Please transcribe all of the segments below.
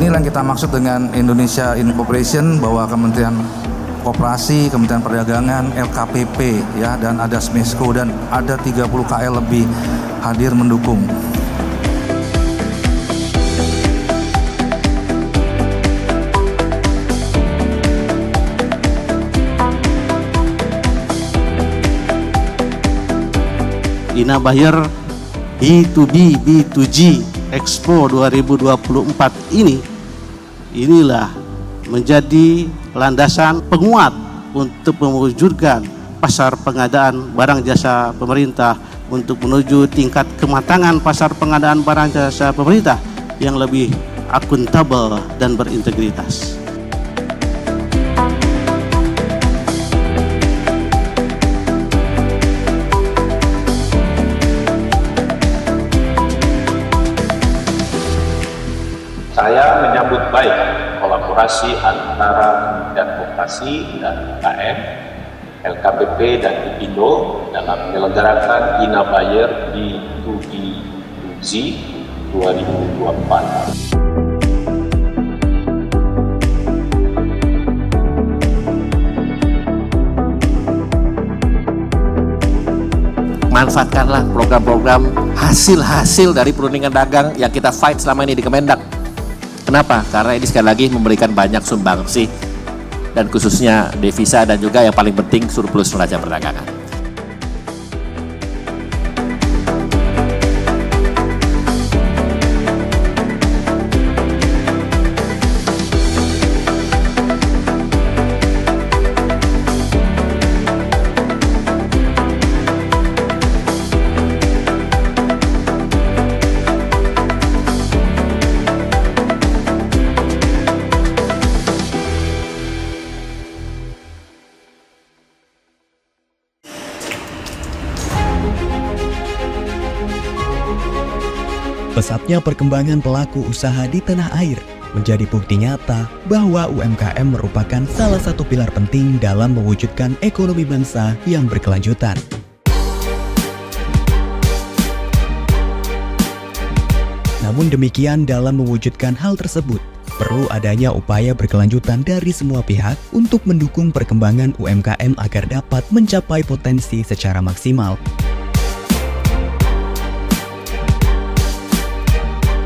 Inilah yang kita maksud dengan Indonesia Incorporation, bahwa Kementerian Koperasi, Kementerian Perdagangan, LKPP ya, dan ada Smesco, dan ada 30 KL lebih hadir mendukung. Ina Buyer B2B B2G Expo 2024 inilah menjadi landasan penguat untuk mewujudkan pasar pengadaan barang jasa pemerintah untuk menuju tingkat kematangan pasar pengadaan barang jasa pemerintah yang lebih akuntabel dan berintegritas. Saya menyambut baik kolaborasi antara Kementerian Koperasi dan UKM, LKPP dan Ipindo dalam menyelenggarakan Ina Buyer B2B2G 2024. Manfaatkanlah program-program hasil dari perundingan dagang yang kita fight selama ini di Kemendak. Kenapa? Karena ini sekali lagi memberikan banyak sumbangsih, dan khususnya devisa, dan juga yang paling penting surplus neraca perdagangan. Pesatnya perkembangan pelaku usaha di tanah air menjadi bukti nyata bahwa UMKM merupakan salah satu pilar penting dalam mewujudkan ekonomi bangsa yang berkelanjutan. Namun demikian, dalam mewujudkan hal tersebut, perlu adanya upaya berkelanjutan dari semua pihak untuk mendukung perkembangan UMKM agar dapat mencapai potensi secara maksimal.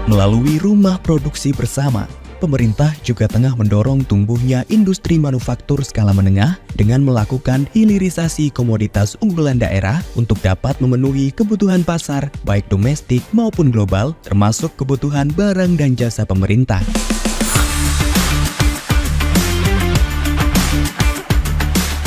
Melalui rumah produksi bersama, pemerintah juga tengah mendorong tumbuhnya industri manufaktur skala menengah dengan melakukan hilirisasi komoditas unggulan daerah untuk dapat memenuhi kebutuhan pasar baik domestik maupun global, termasuk kebutuhan barang dan jasa pemerintah.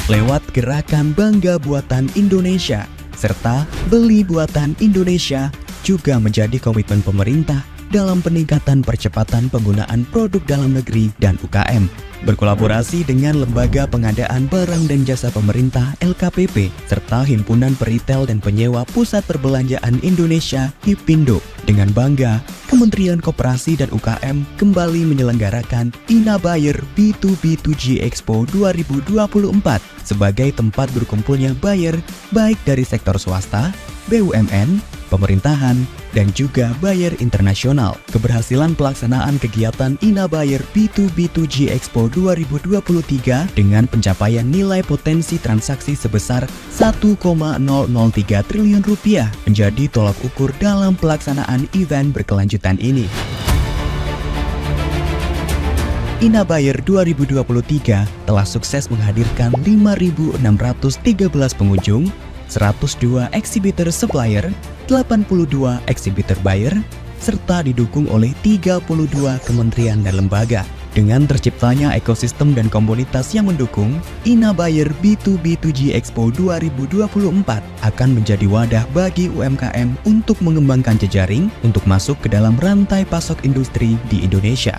Lewat gerakan Bangga Buatan Indonesia serta Beli Buatan Indonesia juga menjadi komitmen pemerintah dalam peningkatan percepatan penggunaan produk dalam negeri dan UKM. Berkolaborasi dengan Lembaga Pengadaan Barang dan Jasa Pemerintah LKPP serta Himpunan Peritel dan Penyewa Pusat Perbelanjaan Indonesia HIPindo, dengan bangga Kementerian Koperasi dan UKM kembali menyelenggarakan Ina Buyer B2B2G Expo 2024 sebagai tempat berkumpulnya buyer baik dari sektor swasta, BUMN, pemerintahan, dan juga buyer internasional. Keberhasilan pelaksanaan kegiatan Ina Buyer B2B2G Expo 2023 dengan pencapaian nilai potensi transaksi sebesar 1,003 triliun rupiah menjadi tolak ukur dalam pelaksanaan event berkelanjutan ini. Ina Buyer 2023 telah sukses menghadirkan 5.613 pengunjung, 102 exhibitor supplier, 82 exhibitor buyer, serta didukung oleh 32 kementerian dan lembaga. Dengan terciptanya ekosistem dan komunitas yang mendukung, Ina Buyer B2B2G Expo 2024 akan menjadi wadah bagi UMKM untuk mengembangkan jejaring untuk masuk ke dalam rantai pasok industri di Indonesia.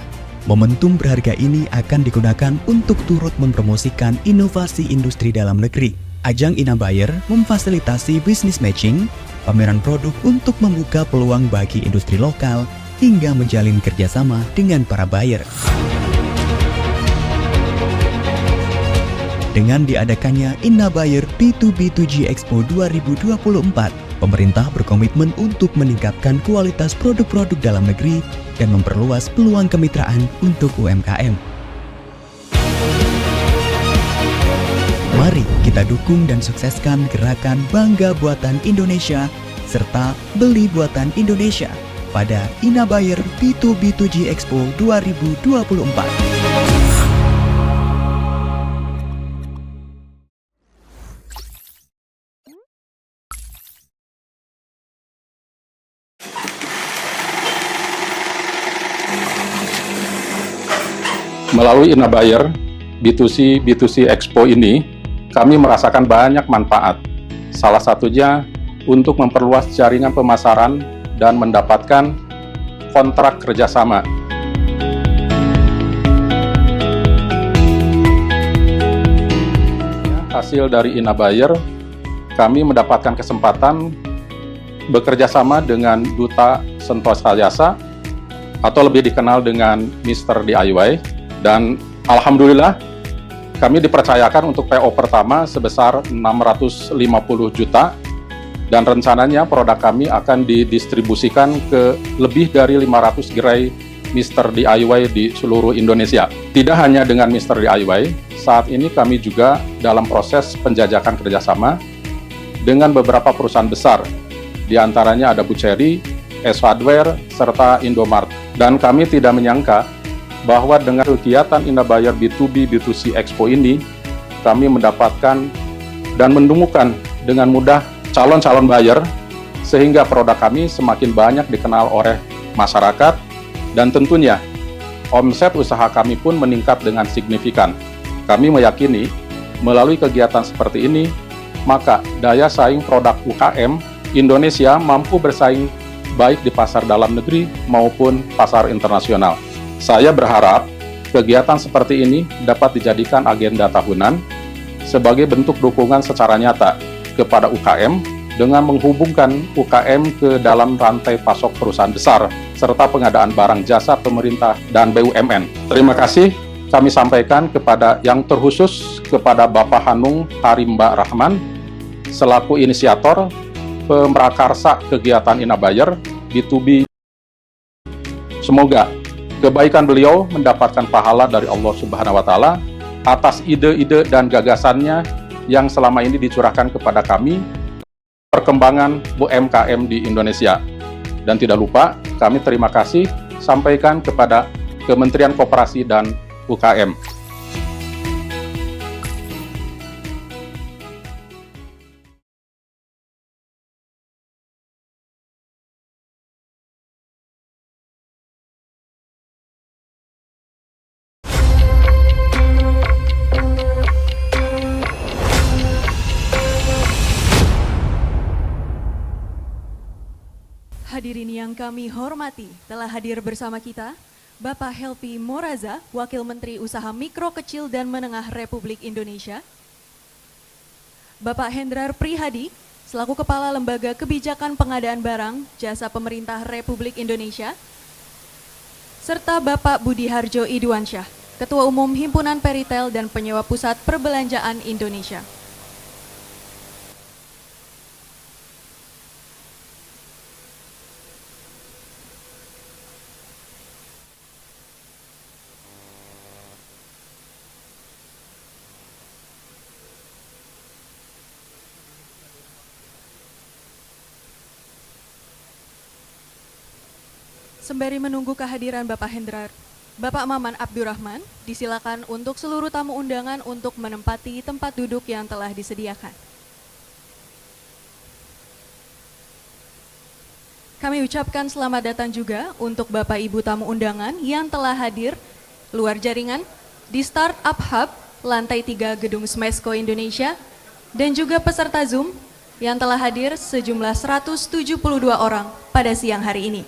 Momentum berharga ini akan digunakan untuk turut mempromosikan inovasi industri dalam negeri. Ajang Ina Buyer memfasilitasi business matching, pameran produk untuk membuka peluang bagi industri lokal, hingga menjalin kerjasama dengan para buyer. Dengan diadakannya Ina Buyer B2B2G Expo 2024, pemerintah berkomitmen untuk meningkatkan kualitas produk-produk dalam negeri dan memperluas peluang kemitraan untuk UMKM. Mari kita dukung dan sukseskan gerakan Bangga Buatan Indonesia serta Beli Buatan Indonesia pada Inabuyer B2B2G Expo 2024. Melalui Inabuyer B2C Expo ini, kami merasakan banyak manfaat. Salah satunya untuk memperluas jaringan pemasaran dan mendapatkan kontrak kerjasama. Hasil dari Inabuyer, kami mendapatkan kesempatan bekerja sama dengan Duta Sentosa Jasa atau lebih dikenal dengan Mr. DIY. Dan alhamdulillah kami dipercayakan untuk PO pertama sebesar 650 juta dan rencananya produk kami akan didistribusikan ke lebih dari 500 gerai Mr. DIY di seluruh Indonesia. Tidak hanya dengan Mr. DIY, saat ini kami juga dalam proses penjajakan kerjasama dengan beberapa perusahaan besar, di antaranya ada Buceri, S Hardware, serta Indomart. Dan kami tidak menyangka bahwa dengan kegiatan Inabuyer B2B2C Expo ini, kami mendapatkan dan menemukan dengan mudah calon-calon buyer, sehingga produk kami semakin banyak dikenal oleh masyarakat, dan tentunya omset usaha kami pun meningkat dengan signifikan. Kami meyakini melalui kegiatan seperti ini, maka daya saing produk UKM Indonesia mampu bersaing baik di pasar dalam negeri maupun pasar internasional. Saya berharap kegiatan seperti ini dapat dijadikan agenda tahunan sebagai bentuk dukungan secara nyata kepada UKM dengan menghubungkan UKM ke dalam rantai pasok perusahaan besar serta pengadaan barang jasa pemerintah dan BUMN. Terima kasih kami sampaikan kepada yang terkhusus kepada Bapak Hanung Harimba Rahman selaku inisiator pemrakarsa kegiatan Inabuyer B2B. Semoga kebaikan beliau mendapatkan pahala dari Allah Subhanahu wa Ta'ala atas ide-ide dan gagasannya yang selama ini dicurahkan kepada kami perkembangan UMKM di Indonesia. Dan tidak lupa, kami terima kasih sampaikan kepada Kementerian Koperasi dan UKM. Hadirin yang kami hormati, telah hadir bersama kita Bapak Helpi Moraza, Wakil Menteri Usaha Mikro Kecil dan Menengah Republik Indonesia, Bapak Hendrar Prihadi, selaku Kepala Lembaga Kebijakan Pengadaan Barang Jasa Pemerintah Republik Indonesia, serta Bapak Budi Harjo Idwansyah, Ketua Umum Himpunan Peritel dan Penyewa Pusat Perbelanjaan Indonesia. Sembari menunggu kehadiran Bapak Hendrar, Bapak Maman Abdurrahman, disilakan untuk seluruh tamu undangan untuk menempati tempat duduk yang telah disediakan. Kami ucapkan selamat datang juga untuk Bapak Ibu tamu undangan yang telah hadir luar jaringan di Startup Hub lantai 3 Gedung Smesco Indonesia dan juga peserta Zoom yang telah hadir sejumlah 172 orang pada siang hari ini.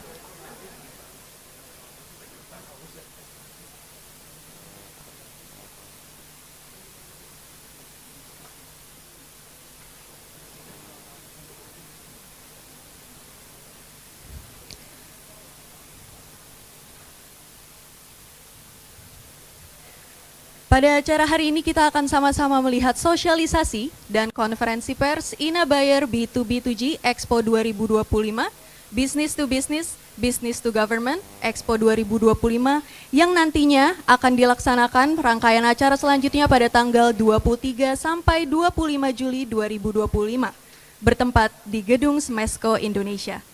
Pada acara hari ini kita akan sama-sama melihat sosialisasi dan konferensi pers Ina Bayer B2B2G Expo 2025, Business to Business, Business to Government Expo 2025 yang nantinya akan dilaksanakan rangkaian acara selanjutnya pada tanggal 23 sampai 25 Juli 2025 bertempat di Gedung Smesco Indonesia.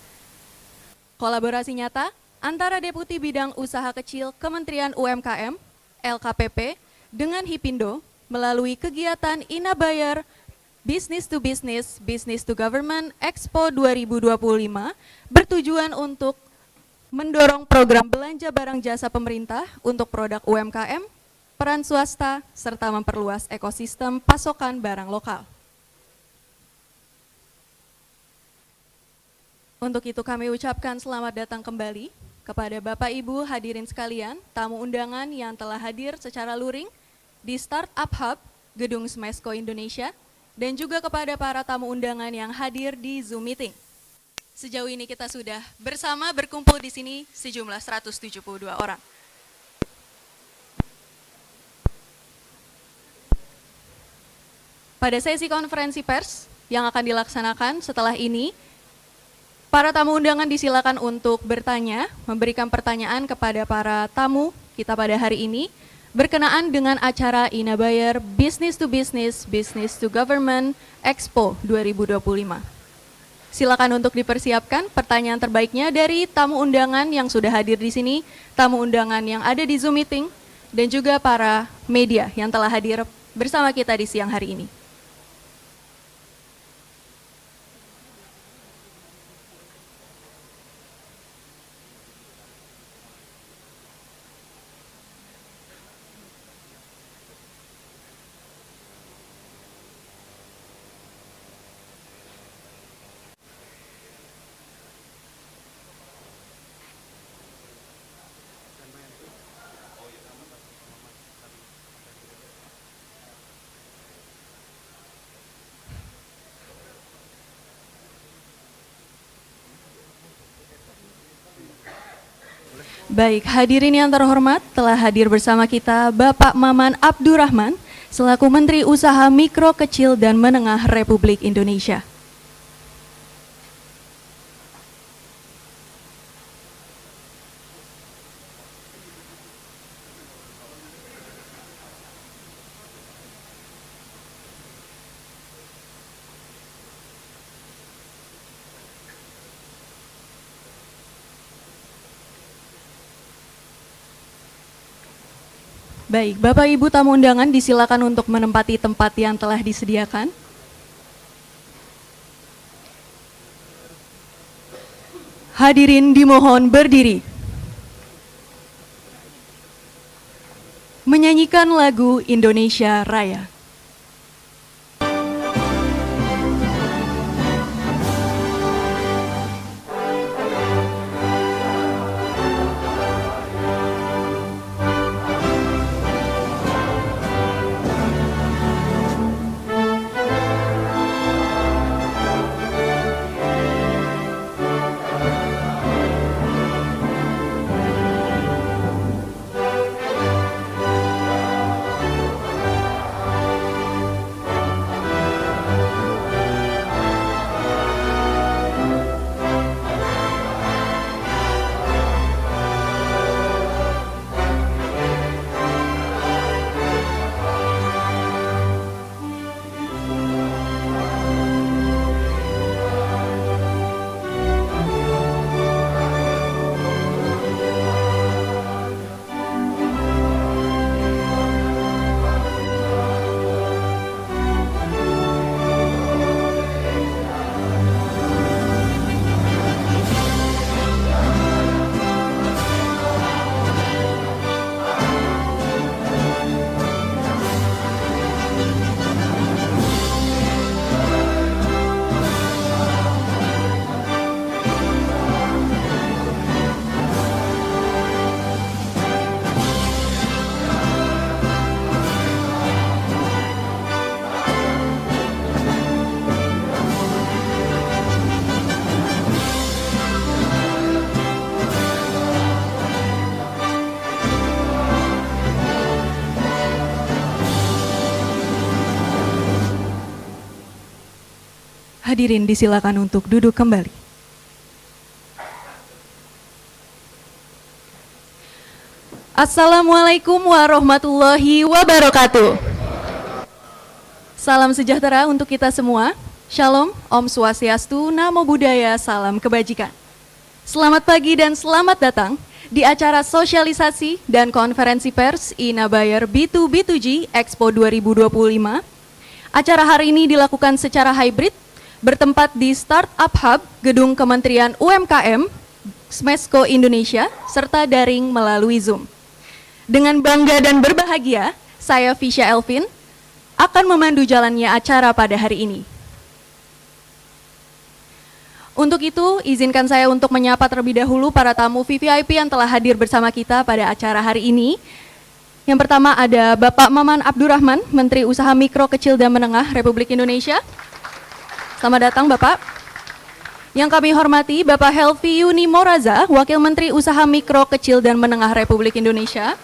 Kolaborasi nyata antara Deputi Bidang Usaha Kecil Kementerian UMKM, LKPP, dengan Hipindo melalui kegiatan Ina Bayer Business to Business, Business to Government Expo 2025 bertujuan untuk mendorong program belanja barang jasa pemerintah untuk produk UMKM, peran swasta, serta memperluas ekosistem pasokan barang lokal. Untuk itu kami ucapkan selamat datang kembali kepada Bapak Ibu hadirin sekalian, tamu undangan yang telah hadir secara luring di Startup Hub Gedung Smesco Indonesia, dan juga kepada para tamu undangan yang hadir di Zoom Meeting. Sejauh ini kita sudah bersama berkumpul di sini sejumlah 172 orang. Pada sesi konferensi pers yang akan dilaksanakan setelah ini, para tamu undangan disilakan untuk bertanya, memberikan pertanyaan kepada para tamu kita pada hari ini, berkenaan dengan acara Ina Bayer Business to Business, Business to Government Expo 2025. Silakan untuk dipersiapkan pertanyaan terbaiknya dari tamu undangan yang sudah hadir di sini, tamu undangan yang ada di Zoom Meeting, dan juga para media yang telah hadir bersama kita di siang hari ini. Baik, hadirin yang terhormat, telah hadir bersama kita Bapak Maman Abdurrahman selaku Menteri Usaha Mikro, Kecil, dan Menengah Republik Indonesia. Baik, Bapak Ibu tamu undangan disilakan untuk menempati tempat yang telah disediakan. Hadirin dimohon berdiri. Menyanyikan lagu Indonesia Raya. Hadirin disilakan untuk duduk kembali. Assalamualaikum warahmatullahi wabarakatuh. Salam sejahtera untuk kita semua. Shalom, Om Swastiastu, Namo Buddhaya, salam kebajikan. Selamat pagi dan selamat datang di acara sosialisasi dan konferensi pers INA Bayer B2B2G Expo 2025. Acara hari ini dilakukan secara hybrid, bertempat di Startup Hub, Gedung Kementerian UMKM, Smesco Indonesia, serta daring melalui Zoom. Dengan bangga dan berbahagia, saya Fisya Elvin akan memandu jalannya acara pada hari ini. Untuk itu, izinkan saya untuk menyapa terlebih dahulu para tamu VVIP yang telah hadir bersama kita pada acara hari ini. Yang pertama ada Bapak Maman Abdurrahman, Menteri Usaha Mikro, Kecil, dan Menengah Republik Indonesia. Selamat datang Bapak. Yang kami hormati Bapak Helvi Yuni Moraza, Wakil Menteri Usaha Mikro, Kecil, dan Menengah Republik Indonesia.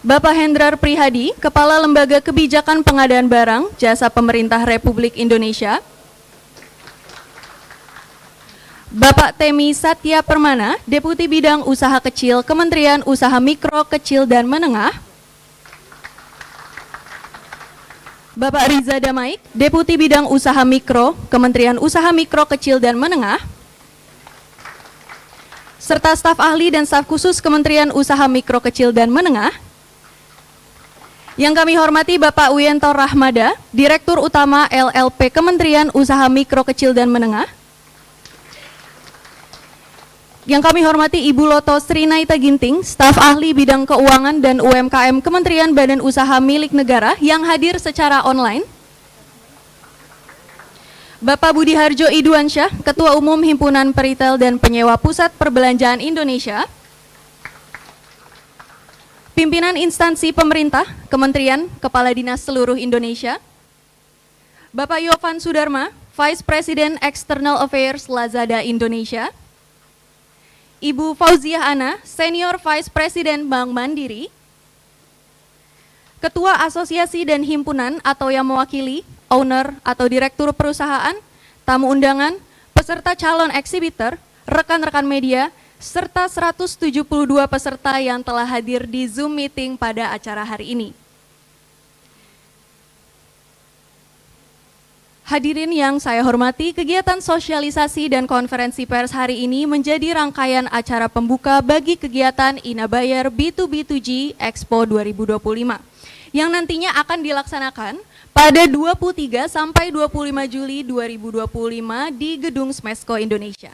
Bapak Hendrar Prihadi, Kepala Lembaga Kebijakan Pengadaan Barang Jasa Pemerintah Republik Indonesia. Bapak Temi Satya Permana, Deputi Bidang Usaha Kecil Kementerian Usaha Mikro, Kecil, dan Menengah. Bapak Riza Damaik, Deputi Bidang Usaha Mikro, Kementerian Usaha Mikro, Kecil, dan Menengah. Serta staf ahli dan staf khusus Kementerian Usaha Mikro, Kecil, dan Menengah. Yang kami hormati Bapak Wiyanto Rahmada, Direktur Utama LLP Kementerian Usaha Mikro, Kecil, dan Menengah. Yang kami hormati Ibu Loto Srinaita Ginting, Staf Ahli Bidang Keuangan dan UMKM Kementerian Badan Usaha Milik Negara yang hadir secara online. Bapak Budi Harjo Iduansyah, Ketua Umum Himpunan Peritel dan Penyewa Pusat Perbelanjaan Indonesia. Pimpinan instansi pemerintah, kementerian, kepala dinas seluruh Indonesia. Bapak Yovan Sudarma, Vice President External Affairs Lazada Indonesia. Ibu Fauziah Ana, Senior Vice President Bank Mandiri. Ketua Asosiasi dan Himpunan atau yang mewakili, owner atau direktur perusahaan, tamu undangan, peserta calon eksibitor, rekan-rekan media, serta 172 peserta yang telah hadir di Zoom meeting pada acara hari ini. Hadirin yang saya hormati, kegiatan sosialisasi dan konferensi pers hari ini menjadi rangkaian acara pembuka bagi kegiatan INA Bayer B2B2G Expo 2025 yang nantinya akan dilaksanakan pada 23 sampai 25 Juli 2025 di Gedung Smesco Indonesia.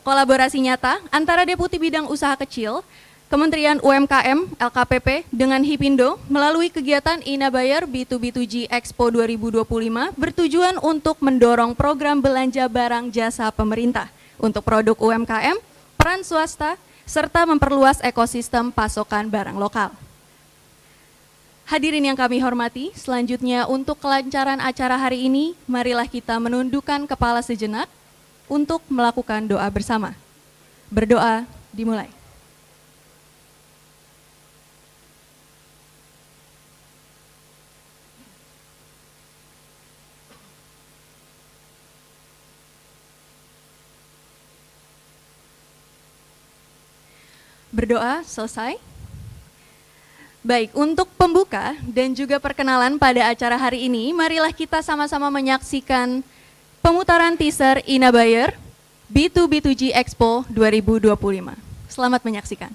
Kolaborasi nyata antara Deputi Bidang Usaha Kecil, Kementerian UMKM, LKPP dengan Hipindo melalui kegiatan INA Bayer B2B2G Expo 2025 bertujuan untuk mendorong program belanja barang jasa pemerintah untuk produk UMKM, peran swasta, serta memperluas ekosistem pasokan barang lokal. Hadirin yang kami hormati, selanjutnya untuk kelancaran acara hari ini, marilah kita menundukkan kepala sejenak untuk melakukan doa bersama. Berdoa dimulai. Berdoa selesai. Baik, untuk pembuka dan juga perkenalan pada acara hari ini, marilah kita sama-sama menyaksikan pemutaran teaser INA Bayer B2B2G Expo 2025. Selamat menyaksikan.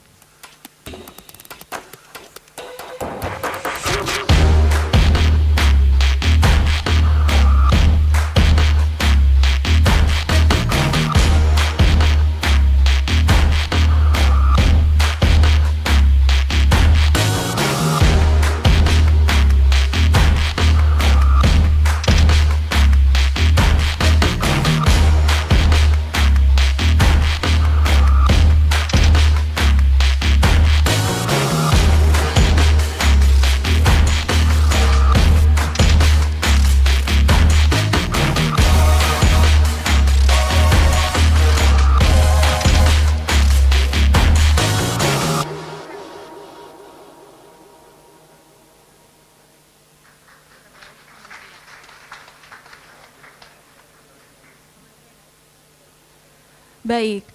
Baik,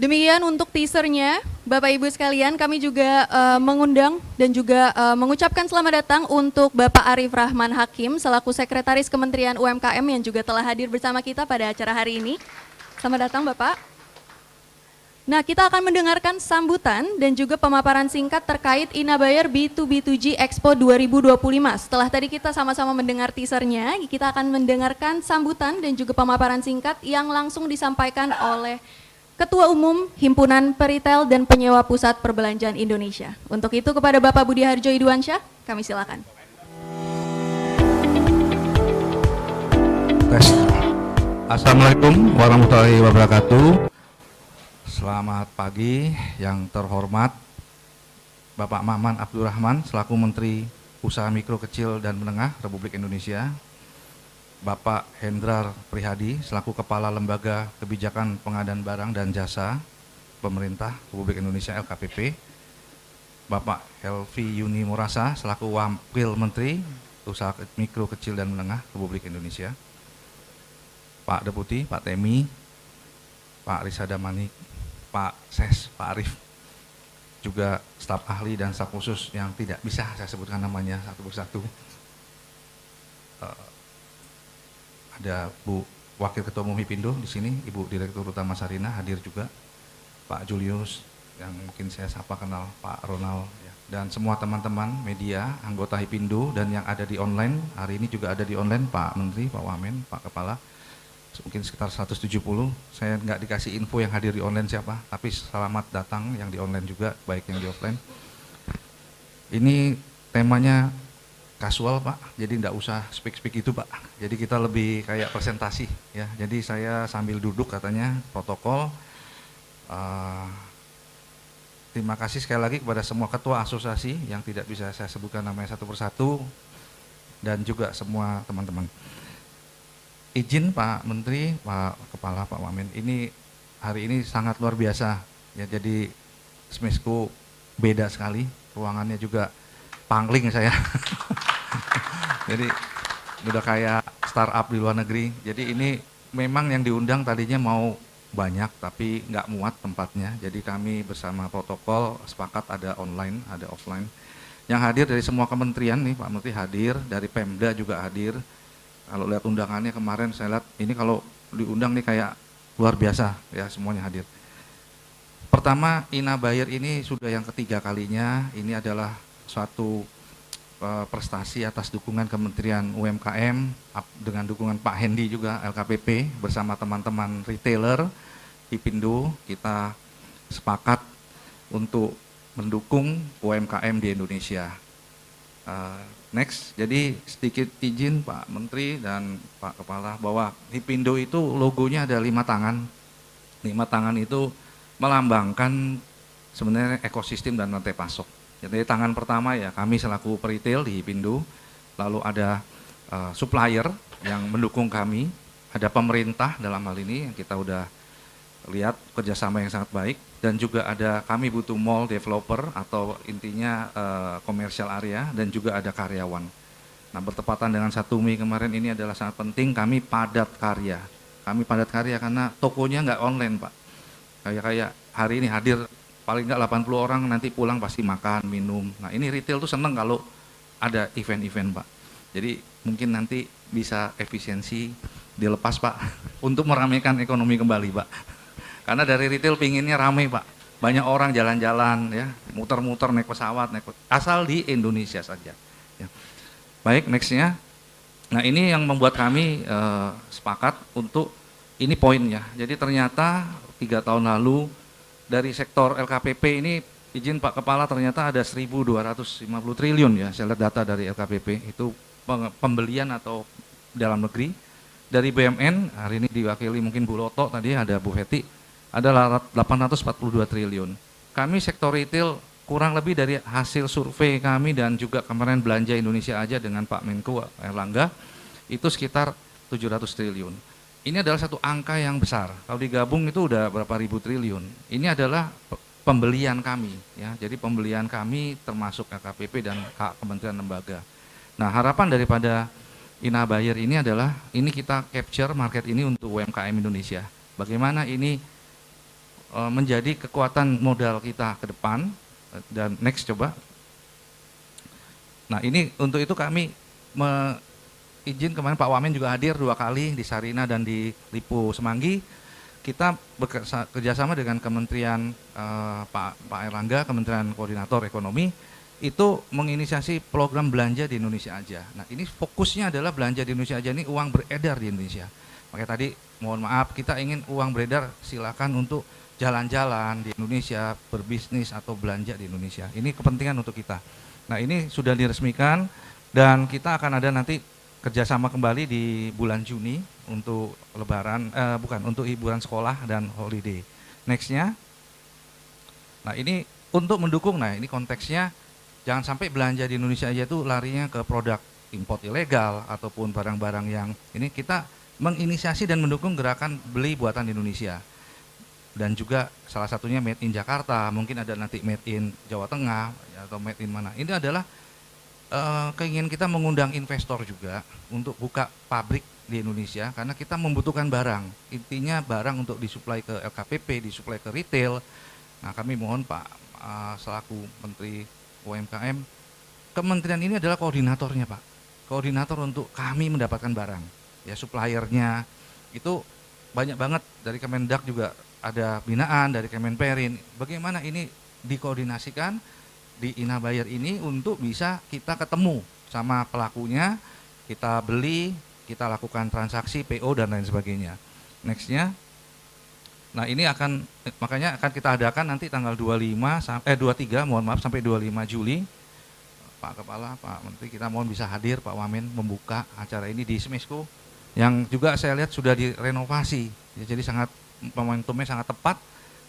demikian untuk teasernya. Bapak Ibu sekalian, kami juga mengundang dan juga mengucapkan selamat datang untuk Bapak Arif Rahman Hakim selaku Sekretaris Kementerian UMKM yang juga telah hadir bersama kita pada acara hari ini. Selamat datang Bapak. Nah, kita akan mendengarkan sambutan dan juga pemaparan singkat terkait Inabayar B2B2G Expo 2025. Setelah tadi kita sama-sama mendengar teasernya, kita akan mendengarkan sambutan dan juga pemaparan singkat yang langsung disampaikan oleh Ketua Umum Himpunan Peritel dan Penyewa Pusat Perbelanjaan Indonesia. Untuk itu kepada Bapak Budi Harjo Idwansyah, kami silakan. Assalamualaikum warahmatullahi wabarakatuh. Selamat pagi yang terhormat Bapak Maman Abdurrahman selaku Menteri Usaha Mikro Kecil dan Menengah Republik Indonesia, Bapak Hendrar Prihadi selaku Kepala Lembaga Kebijakan Pengadaan Barang dan Jasa Pemerintah Republik Indonesia LKPP, Bapak Helvi Yuni Morasa selaku Wakil Menteri Usaha Mikro Kecil dan Menengah Republik Indonesia, Pak Deputi, Pak Temi, Pak Risada Manik, Pak Ses, Pak Arif, juga staf ahli dan staf khusus yang tidak bisa saya sebutkan namanya satu persatu. Ada Bu Wakil Ketua Umum Hipindo di sini, Ibu Direktur Utama Sarina hadir juga, Pak Julius yang mungkin saya sapa kenal, Pak Ronald, ya. Dan semua teman-teman media, anggota Hipindo dan yang ada di online, hari ini juga ada di online Pak Menteri, Pak Wamen, Pak Kepala, mungkin sekitar 170, saya nggak dikasih info yang hadir di online siapa, tapi selamat datang yang di online juga, baik yang di offline. Ini temanya kasual Pak, jadi nggak usah speak-speak itu Pak, jadi kita lebih kayak presentasi ya, jadi saya sambil duduk katanya, protokol. Terima kasih sekali lagi kepada semua ketua asosiasi yang tidak bisa saya sebutkan namanya satu persatu, dan juga semua teman-teman. Izin Pak Menteri, Pak Kepala, Pak Wamen, ini hari ini sangat luar biasa ya, jadi Smesco beda sekali, ruangannya juga pangling saya. Jadi udah kayak startup di luar negeri. Jadi ini memang yang diundang tadinya mau banyak tapi nggak muat tempatnya, jadi kami bersama protokol sepakat ada online, ada offline. Yang hadir dari semua kementerian nih, Pak Menteri hadir, dari Pemda juga hadir. Kalau lihat undangannya kemarin saya lihat ini kalau diundang nih kayak luar biasa ya, semuanya hadir. Pertama, Inabayar ini sudah yang ketiga kalinya, ini adalah suatu prestasi atas dukungan Kementerian UMKM dengan dukungan Pak Hendi juga LKPP bersama teman-teman retailer Hipindo, kita sepakat untuk mendukung UMKM di Indonesia. Next, jadi sedikit izin Pak Menteri dan Pak Kepala bahwa Hipindo itu logonya ada 5 tangan. 5 tangan itu melambangkan sebenarnya ekosistem dan rantai pasok. Jadi tangan pertama ya kami selaku peritel di Hipindo, lalu ada supplier yang mendukung kami, ada pemerintah dalam hal ini yang kita udah lihat kerjasama yang sangat baik, dan juga ada kami butuh mall developer atau intinya commercial area, dan juga ada karyawan. Nah, bertepatan dengan 1 Mei kemarin ini adalah sangat penting, kami padat karya. Kami padat karya karena tokonya nggak online Pak. Kayak hari ini hadir paling nggak 80 orang, nanti pulang pasti makan, minum. Nah ini retail tuh seneng kalau ada event-event Pak. Jadi mungkin nanti bisa efisiensi dilepas Pak untuk meramaikan ekonomi kembali Pak. Karena dari retail pinginnya ramai Pak, banyak orang jalan-jalan ya, muter-muter naik pesawat, asal di Indonesia saja. Ya. Baik, nextnya. Nah ini yang membuat kami sepakat untuk ini poinnya. Jadi ternyata 3 tahun lalu dari sektor LKPP ini, izin Pak Kepala, ternyata ada 1.250 triliun ya, saya lihat data dari LKPP itu pembelian atau dalam negeri. Dari BUMN hari ini diwakili mungkin Bu Loto, tadi ada Bu Heti, adalah 842 triliun. Kami sektor retail kurang lebih dari hasil survei kami dan juga kemarin belanja Indonesia aja dengan Pak Menko Erlangga itu sekitar 700 triliun. Ini adalah satu angka yang besar. Kalau digabung itu udah berapa ribu triliun. Ini adalah pembelian kami ya. Jadi pembelian kami termasuk LKPP dan Kementerian Lembaga. Nah, harapan daripada Inabayar ini adalah ini kita capture market ini untuk UMKM Indonesia. Bagaimana ini menjadi kekuatan modal kita ke depan. Dan next coba. Nah ini untuk itu kami izin kemarin Pak Wamen juga hadir 2 kali di Sarina dan di Lipo Semanggi. Kita bekerjasama dengan Kementerian Pak Erlangga, Kementerian Koordinator Ekonomi, itu menginisiasi program belanja di Indonesia aja. Nah ini fokusnya adalah belanja di Indonesia aja, ini uang beredar di Indonesia. Makanya tadi mohon maaf, kita ingin uang beredar silakan untuk jalan-jalan di Indonesia, berbisnis atau belanja di Indonesia. Ini kepentingan untuk kita. Nah ini sudah diresmikan dan kita akan ada nanti kerjasama kembali di bulan Juni untuk Lebaran, untuk hiburan sekolah dan holiday. Nextnya, nah ini untuk mendukung, nah ini konteksnya jangan sampai belanja di Indonesia aja itu larinya ke produk import ilegal ataupun barang-barang yang ini, kita menginisiasi dan mendukung gerakan beli buatan di Indonesia. Dan juga salah satunya made in Jakarta, mungkin ada nanti made in Jawa Tengah atau made in mana. Ini adalah keinginan kita mengundang investor juga untuk buka pabrik di Indonesia karena kita membutuhkan barang. Intinya barang untuk disuplai ke LKPP, disuplai ke retail. Nah, kami mohon Pak selaku Menteri UMKM, kementerian ini adalah koordinatornya Pak. Koordinator untuk kami mendapatkan barang. Ya, suppliernya itu banyak banget, dari Kemendak juga ada binaan, dari Kemenperin. Bagaimana ini dikoordinasikan di Inabuyer ini untuk bisa kita ketemu sama pelakunya, kita beli, kita lakukan transaksi, PO dan lain sebagainya. Nextnya, nah ini makanya akan kita adakan nanti tanggal 23 sampai 25 Juli. Pak Kepala, Pak Menteri, kita mohon bisa hadir, Pak Wamen membuka acara ini di Smesco yang juga saya lihat sudah direnovasi, ya, jadi momentumnya sangat tepat.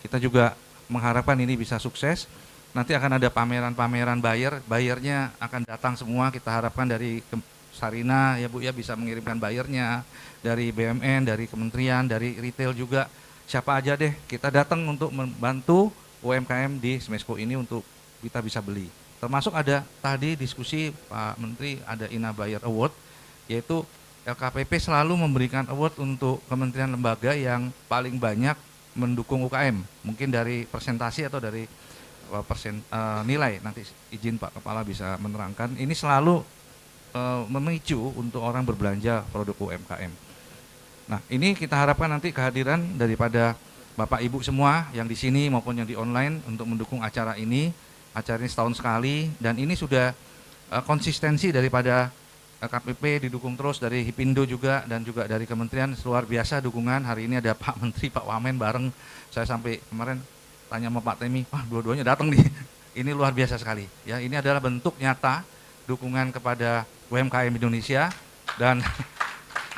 Kita juga mengharapkan ini bisa sukses. Nanti akan ada pameran-pameran bayarnya akan datang semua, kita harapkan dari Sarina ya Bu ya bisa mengirimkan bayarnya, dari BUMN, dari kementerian, dari retail juga, siapa aja deh, kita datang untuk membantu UMKM di Smesco ini untuk kita bisa beli. Termasuk ada tadi diskusi Pak Menteri, ada Inabuyer Award, yaitu LKPP selalu memberikan award untuk kementerian lembaga yang paling banyak mendukung UKM, mungkin dari presentasi atau dari nilai. Nanti izin Pak Kepala bisa menerangkan, ini selalu memicu untuk orang berbelanja produk UMKM. Nah ini kita harapkan nanti kehadiran daripada Bapak Ibu semua yang di sini maupun yang di online untuk mendukung acara ini. Acara ini setahun sekali dan ini sudah konsistensi daripada KPP didukung terus, dari Hipindo juga dan juga dari kementerian, luar biasa dukungan. Hari ini ada Pak Menteri, Pak Wamen bareng, saya sampai kemarin tanya sama Pak Temi, wah dua-duanya datang nih. Ini luar biasa sekali. Ya, ini adalah bentuk nyata dukungan kepada UMKM Indonesia dan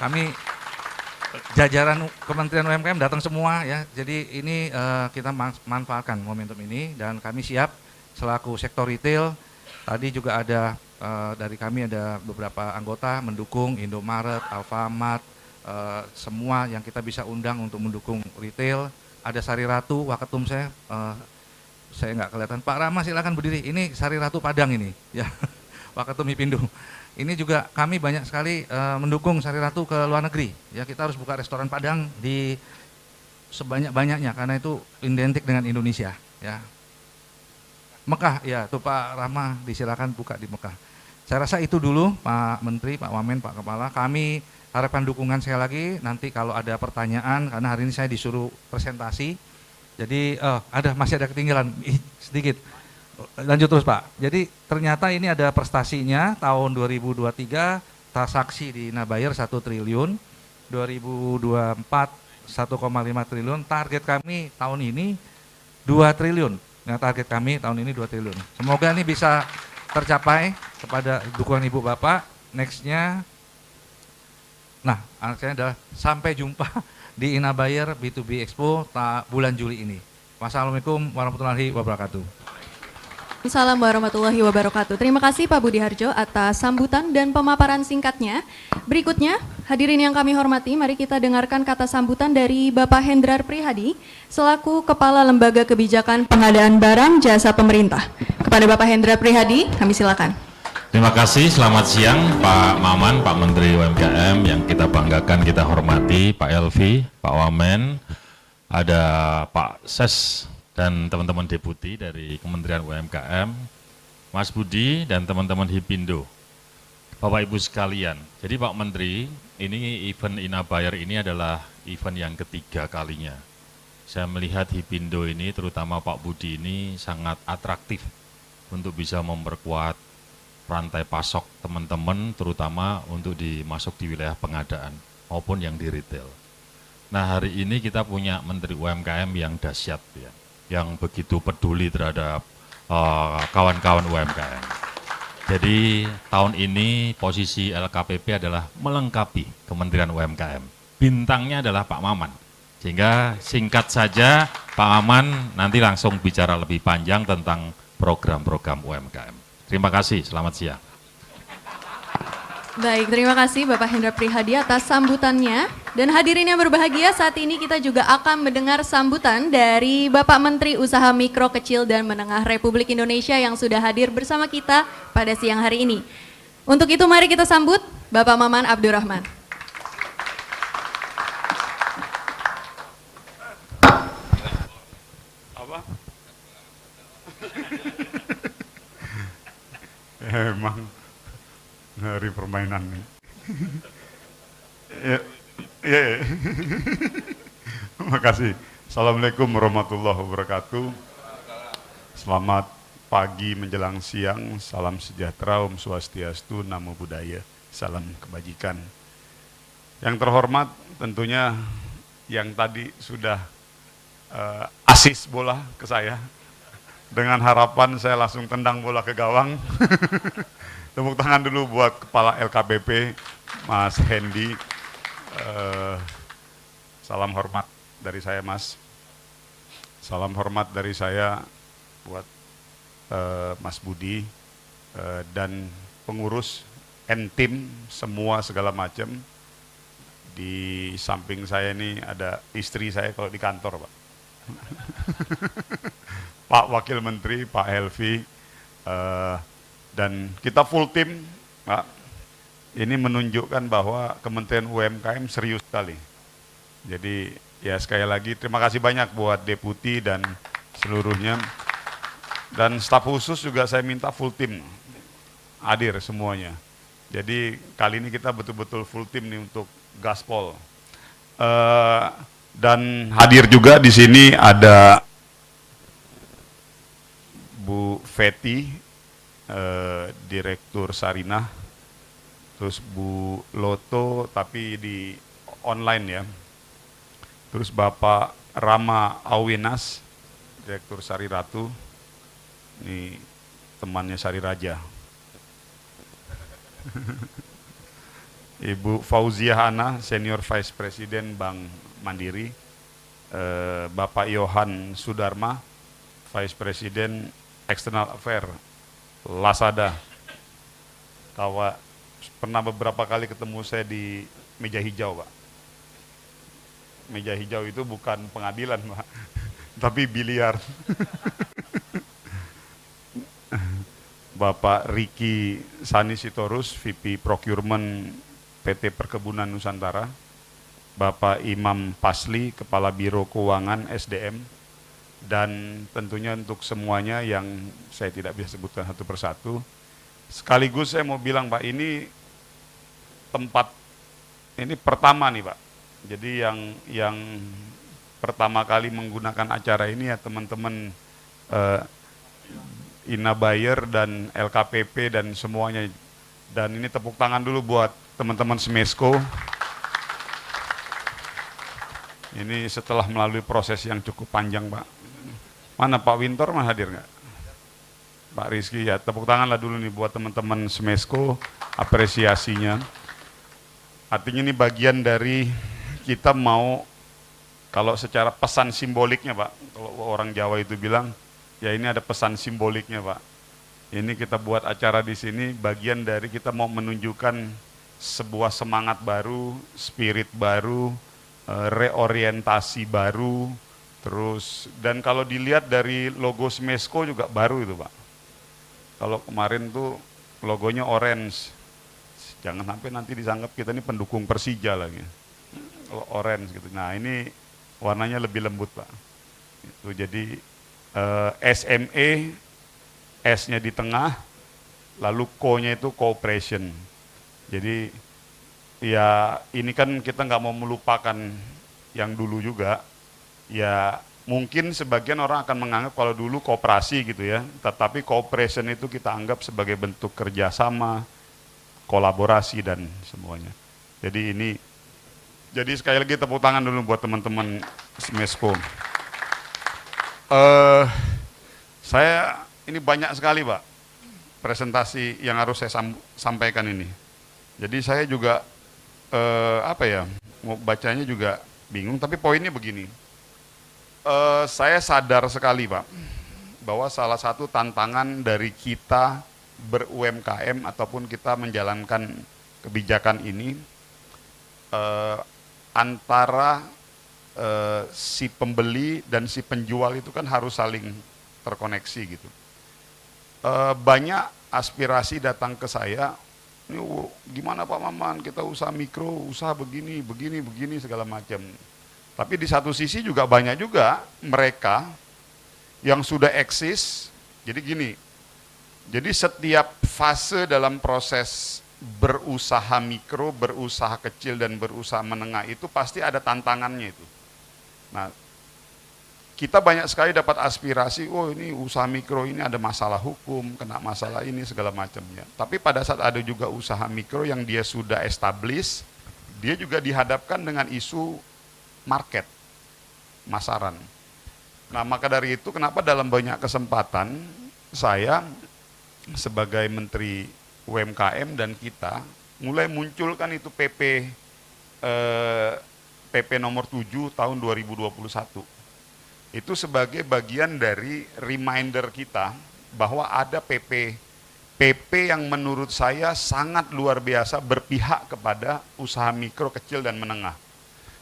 kami jajaran Kementerian UMKM datang semua ya. Jadi ini kita manfaatkan momentum ini dan kami siap selaku sektor retail. Tadi juga ada dari kami ada beberapa anggota mendukung Indomaret, Alfamart, semua yang kita bisa undang untuk mendukung retail. Ada Sari Ratu, Waketum saya nggak kelihatan. Pak Rama silakan berdiri. Ini Sari Ratu Padang ini, ya. Waketum Hipindo. Ini juga kami banyak sekali mendukung Sari Ratu ke luar negeri. Ya, kita harus buka restoran Padang di sebanyak-banyaknya karena itu identik dengan Indonesia. Ya. Mekah, ya, tuh Pak Rama disilakan buka di Mekah. Saya rasa itu dulu Pak Menteri, Pak Wamen, Pak Kepala. Kami harapkan dukungan sekali lagi. Nanti kalau ada pertanyaan, karena hari ini saya disuruh presentasi. Jadi masih ada ketinggalan sedikit. Lanjut terus Pak. Jadi ternyata ini ada prestasinya tahun 2023 transaksi di Inabuyer 1 triliun, 2024 1,5 triliun. Target kami tahun ini 2 triliun. Nah, target kami tahun ini 2 triliun. Semoga ini bisa tercapai kepada dukungan Ibu Bapak. Nextnya, nah artinya adalah sampai jumpa di Inabuyer B2B Expo bulan Juli ini. Wassalamualaikum warahmatullahi wabarakatuh. Assalamualaikum warahmatullahi wabarakatuh. Terima kasih Pak Budi Harjo atas sambutan dan pemaparan singkatnya. Berikutnya, hadirin yang kami hormati, mari kita dengarkan kata sambutan dari Bapak Hendrar Prihadi selaku Kepala Lembaga Kebijakan Pengadaan Barang Jasa Pemerintah. Kepada Bapak Hendrar Prihadi, kami silakan. Terima kasih, selamat siang Pak Maman, Pak Menteri UMKM yang kita banggakan, kita hormati, Pak Elvi, Pak Wamen, ada Pak Ses dan teman-teman deputi dari Kementerian UMKM, Mas Budi dan teman-teman Hipindo. Bapak Ibu sekalian, jadi Pak Menteri, ini event Inabayar ini adalah event yang ketiga kalinya. Saya melihat Hipindo ini, terutama Pak Budi ini sangat atraktif untuk bisa memperkuat rantai pasok teman-teman, terutama untuk dimasuk di wilayah pengadaan maupun yang di retail. Nah, hari ini kita punya Menteri UMKM yang dahsyat, ya, yang begitu peduli terhadap kawan-kawan UMKM. Jadi tahun ini posisi LKPP adalah melengkapi Kementerian UMKM. Bintangnya adalah Pak Maman. Sehingga singkat saja Pak Maman nanti langsung bicara lebih panjang tentang program-program UMKM. Terima kasih, selamat siang. Baik, terima kasih Bapak Hendra Prihadi atas sambutannya. Dan hadirin yang berbahagia, saat ini kita juga akan mendengar sambutan dari Bapak Menteri Usaha Mikro, Kecil, dan Menengah Republik Indonesia yang sudah hadir bersama kita pada siang hari ini. Untuk itu mari kita sambut Bapak Maman Abdurrahman. Apa? Emang hari permainan nih. Ya. Terima kasih. Assalamualaikum warahmatullahi wabarakatuh. Selamat pagi menjelang siang. Salam sejahtera, Om Swastiastu, Namo Buddhaya. Salam kebajikan. Yang terhormat tentunya yang tadi sudah asis bola ke saya. Dengan harapan saya langsung tendang bola ke gawang. Tepuk tangan dulu buat Kepala LKPP, Mas Hendy. Salam hormat dari saya, Mas. Salam hormat dari saya buat Mas Budi dan pengurus N-Team semua segala macam. Di samping saya ini ada istri saya kalau di kantor, Pak. Pak Wakil Menteri, Pak Helvi, dan kita full tim, Pak. Ini menunjukkan bahwa Kementerian UMKM serius sekali. Jadi ya sekali lagi terima kasih banyak buat deputi dan seluruhnya. Dan staf khusus juga saya minta full tim, hadir semuanya. Jadi kali ini kita betul-betul full tim nih untuk gaspol. Dan hadir juga di sini ada Bu Feti, Direktur Sarinah, terus Bu Loto tapi di online ya, terus Bapak Rama Awinas, Direktur Sari Ratu, ini temannya Sari Raja. Ibu Fauzia Hana, Senior Vice President Bank Mandiri, Bapak Yohan Sudarma, Vice President External Affair Lazada. Pernah beberapa kali ketemu saya di meja hijau, Pak. Meja hijau itu bukan pengadilan, Pak, tapi biliar. Bapak Riki Sani Sitorus, VP Procurement PT Perkebunan Nusantara. Bapak Imam Pasli, Kepala Biro Keuangan SDM. Dan tentunya untuk semuanya yang saya tidak bisa sebutkan satu persatu. Sekaligus saya mau bilang, Pak, ini tempat ini pertama nih, Pak. Jadi yang pertama kali menggunakan acara ini ya teman-teman Inabayar dan LKPP dan semuanya. Dan ini tepuk tangan dulu buat teman-teman Smesco. Ini setelah melalui proses yang cukup panjang, Pak. Mana Pak Wintor mah hadir nggak? Pak Rizky, ya tepuk tanganlah dulu nih buat teman-teman Smesco, apresiasinya. Artinya ini bagian dari kita mau, kalau secara pesan simboliknya, Pak, kalau orang Jawa itu bilang, ya ini ada pesan simboliknya, Pak. Ini kita buat acara di sini, bagian dari kita mau menunjukkan sebuah semangat baru, spirit baru, reorientasi baru, terus, dan kalau dilihat dari logo Smesco juga baru itu, Pak. Kalau kemarin tuh logonya orange, jangan sampai nanti disangkap kita ini pendukung Persija lagi, orange gitu. Nah ini warnanya lebih lembut Pak. Itu jadi SME, S-nya di tengah, lalu Co-nya itu cooperation. Jadi ya ini kan kita nggak mau melupakan yang dulu juga. Ya mungkin sebagian orang akan menganggap kalau dulu kooperasi gitu ya, tetapi cooperation itu kita anggap sebagai bentuk kerjasama, kolaborasi dan semuanya. Jadi sekali lagi tepuk tangan dulu buat teman-teman Smesco. Saya ini banyak sekali Pak presentasi yang harus saya sampaikan ini. Jadi saya juga mau bacanya juga bingung. Tapi poinnya begini, saya sadar sekali Pak bahwa salah satu tantangan dari kita ber-UMKM ataupun kita menjalankan kebijakan ini antara si pembeli dan si penjual itu kan harus saling terkoneksi gitu. Banyak aspirasi datang ke saya, ini gimana Pak Maman, kita usaha mikro, usaha begini segala macam. Tapi di satu sisi juga banyak juga mereka yang sudah eksis. Jadi gini, jadi setiap fase dalam proses berusaha mikro, berusaha kecil dan berusaha menengah itu pasti ada tantangannya itu. Nah, kita banyak sekali dapat aspirasi, oh ini usaha mikro ini ada masalah hukum, kena masalah ini segala macamnya. Tapi pada saat ada juga usaha mikro yang dia sudah established, dia juga dihadapkan dengan isu market, masaran. Nah maka dari itu kenapa dalam banyak kesempatan saya sebagai Menteri UMKM dan kita mulai munculkan itu PP nomor 7 tahun 2021. Itu sebagai bagian dari reminder kita bahwa ada PP yang menurut saya sangat luar biasa berpihak kepada usaha mikro, kecil dan menengah.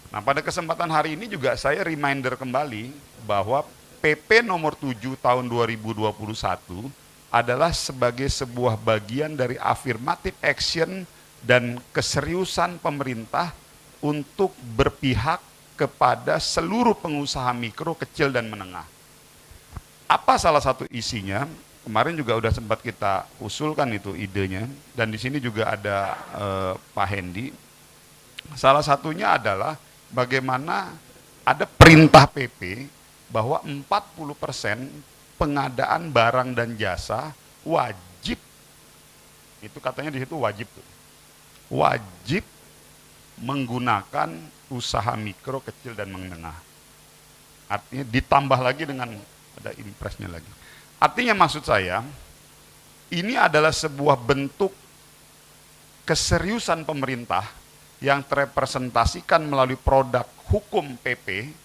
Nah pada kesempatan hari ini juga saya reminder kembali bahwa PP nomor 7 tahun 2021 adalah sebagai sebuah bagian dari affirmative action dan keseriusan pemerintah untuk berpihak kepada seluruh pengusaha mikro, kecil dan menengah. Apa salah satu isinya? Kemarin juga udah sempat kita usulkan itu idenya, dan di sini juga ada Pak Hendi. Salah satunya adalah bagaimana ada perintah PP bahwa 40% pengadaan barang dan jasa wajib, itu katanya di situ wajib tuh, wajib menggunakan usaha mikro, kecil dan menengah. Artinya ditambah lagi dengan ada impresnya lagi. Artinya maksud saya ini adalah sebuah bentuk keseriusan pemerintah yang terrepresentasikan melalui produk hukum PP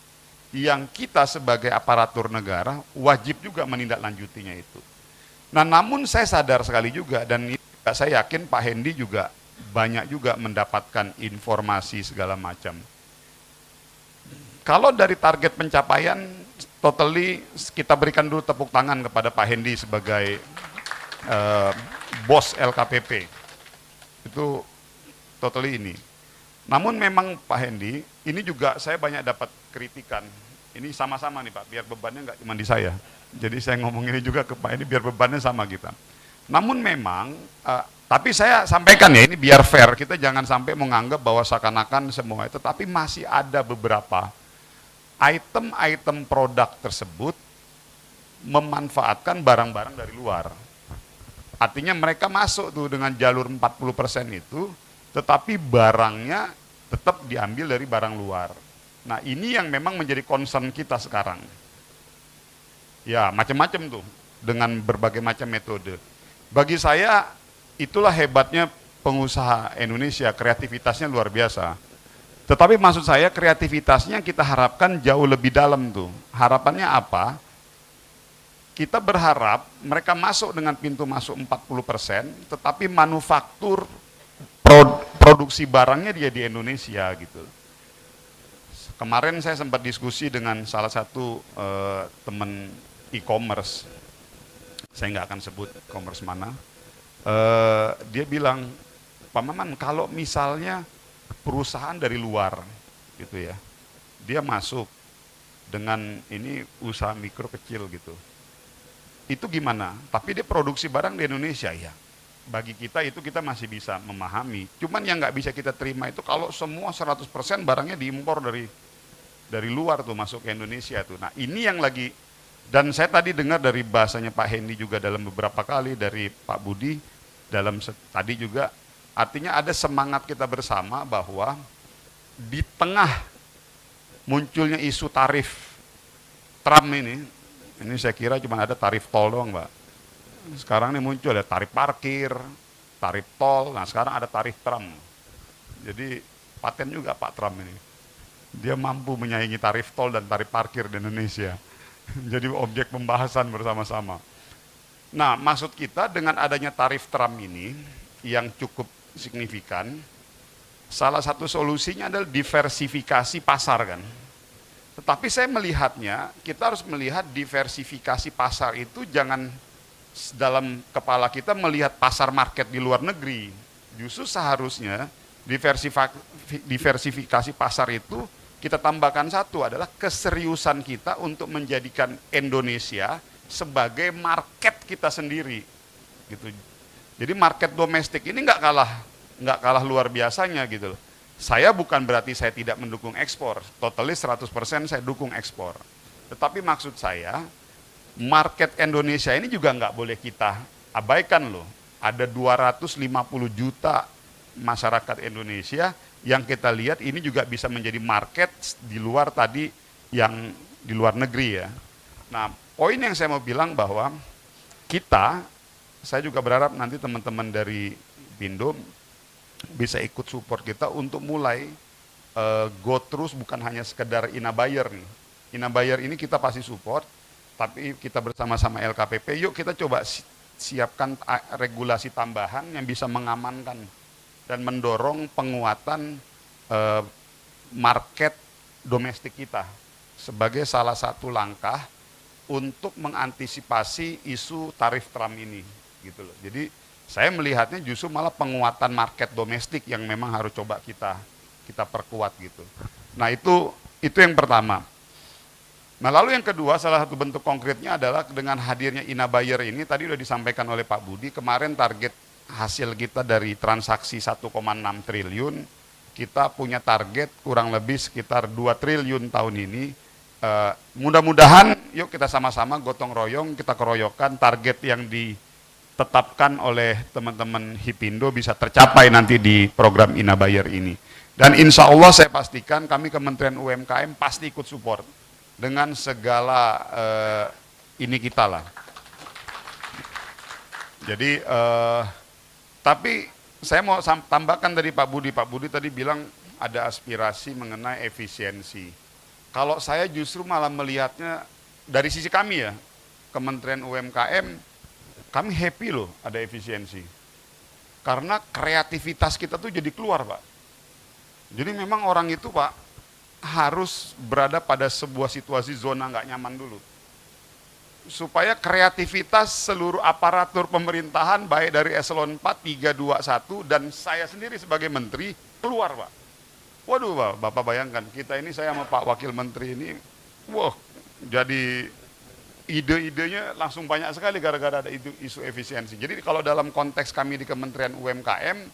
yang kita sebagai aparatur negara wajib juga menindaklanjutinya itu. Nah namun saya sadar sekali juga, dan saya yakin Pak Hendi juga banyak juga mendapatkan informasi segala macam. Kalau dari target pencapaian, totally kita berikan dulu tepuk tangan kepada Pak Hendi sebagai bos LKPP. Itu totally ini. Namun memang Pak Hendi, ini juga saya banyak dapat kritikan. Ini sama-sama nih Pak, biar bebannya nggak cuma di saya. Jadi saya ngomong ini juga ke Pak Hendi biar bebannya sama kita. Namun memang, tapi saya sampaikan ya, ini biar fair, kita jangan sampai menganggap bahwa seakan-akan semua itu, tapi masih ada beberapa item-item produk tersebut memanfaatkan barang-barang dari luar. Artinya mereka masuk tuh dengan jalur 40% itu, tetapi barangnya tetap diambil dari barang luar. Nah ini yang memang menjadi concern kita sekarang. Ya macam-macam tuh, dengan berbagai macam metode. Bagi saya itulah hebatnya pengusaha Indonesia, kreativitasnya luar biasa. Tetapi maksud saya kreativitasnya kita harapkan jauh lebih dalam tuh. Harapannya apa? Kita berharap mereka masuk dengan pintu masuk 40%, tetapi manufaktur produksi barangnya dia di Indonesia gitu. Kemarin saya sempat diskusi dengan salah satu teman e-commerce, saya nggak akan sebut e-commerce mana. Dia bilang, Pak Maman, kalau misalnya perusahaan dari luar gitu ya, dia masuk dengan ini usaha mikro kecil gitu. Itu gimana? Tapi dia produksi barang di Indonesia ya. Bagi kita itu kita masih bisa memahami. Cuman yang nggak bisa kita terima itu kalau semua 100% barangnya diimpor dari luar tuh masuk ke Indonesia tuh. Nah ini yang lagi, dan saya tadi dengar dari bahasanya Pak Hendy juga dalam beberapa kali, dari Pak Budi dalam tadi juga, artinya ada semangat kita bersama bahwa di tengah munculnya isu tarif Trump ini saya kira cuma ada tarif tol doang, Mbak. Sekarang ini muncul ada tarif parkir, tarif tol, nah sekarang ada tarif Trump. Jadi paten juga Pak Trump ini. Dia mampu menyaingi tarif tol dan tarif parkir di Indonesia. Jadi objek pembahasan bersama-sama. Nah, maksud kita dengan adanya tarif Trump ini yang cukup signifikan, salah satu solusinya adalah diversifikasi pasar kan. Tetapi saya melihatnya, kita harus melihat diversifikasi pasar itu jangan dalam kepala kita melihat pasar market di luar negeri. Justru seharusnya diversifikasi pasar itu kita tambahkan satu adalah keseriusan kita untuk menjadikan Indonesia sebagai market kita sendiri. Gitu. Jadi market domestik ini nggak kalah luar biasanya gitu loh. Saya bukan berarti saya tidak mendukung ekspor, totally 100% saya dukung ekspor. Tetapi maksud saya, market Indonesia ini juga nggak boleh kita abaikan loh. Ada 250 juta masyarakat Indonesia yang kita lihat ini juga bisa menjadi market di luar tadi yang di luar negeri ya. Nah, poin yang saya mau bilang bahwa saya juga berharap nanti teman-teman dari Pindo bisa ikut support kita untuk mulai go terus, bukan hanya sekedar Inabayer nih. Inabayer ini kita pasti support, tapi kita bersama-sama LKPP, yuk kita coba siapkan regulasi tambahan yang bisa mengamankan dan mendorong penguatan market domestik kita sebagai salah satu langkah untuk mengantisipasi isu tarif Trump ini, gitu loh. Jadi saya melihatnya justru malah penguatan market domestik yang memang harus coba kita perkuat gitu. Nah itu yang pertama. Nah lalu yang kedua, salah satu bentuk konkretnya adalah dengan hadirnya Inabayer ini, tadi sudah disampaikan oleh Pak Budi, kemarin target hasil kita dari transaksi 1,6 triliun, kita punya target kurang lebih sekitar 2 triliun tahun ini. Mudah-mudahan yuk kita sama-sama gotong royong, kita keroyokan target yang ditetapkan oleh teman-teman Hipindo bisa tercapai nanti di program Inabayer ini. Dan insya Allah saya pastikan kami Kementerian UMKM pasti ikut support dengan segala ini kita lah. Jadi tapi saya mau tambahkan dari Pak Budi tadi bilang ada aspirasi mengenai efisiensi. Kalau saya justru malah melihatnya dari sisi kami ya, Kementerian UMKM, kami happy loh ada efisiensi. Karena kreativitas kita tuh jadi keluar Pak. Jadi memang orang itu Pak, harus berada pada sebuah situasi zona nggak nyaman dulu. Supaya kreativitas seluruh aparatur pemerintahan, baik dari eselon 4, 3, 2, 1, dan saya sendiri sebagai menteri, keluar Pak. Waduh Pak, Bapak bayangkan, kita ini saya sama Pak Wakil Menteri ini, wah jadi ide-idenya langsung banyak sekali gara-gara ada isu efisiensi. Jadi kalau dalam konteks kami di Kementerian UMKM,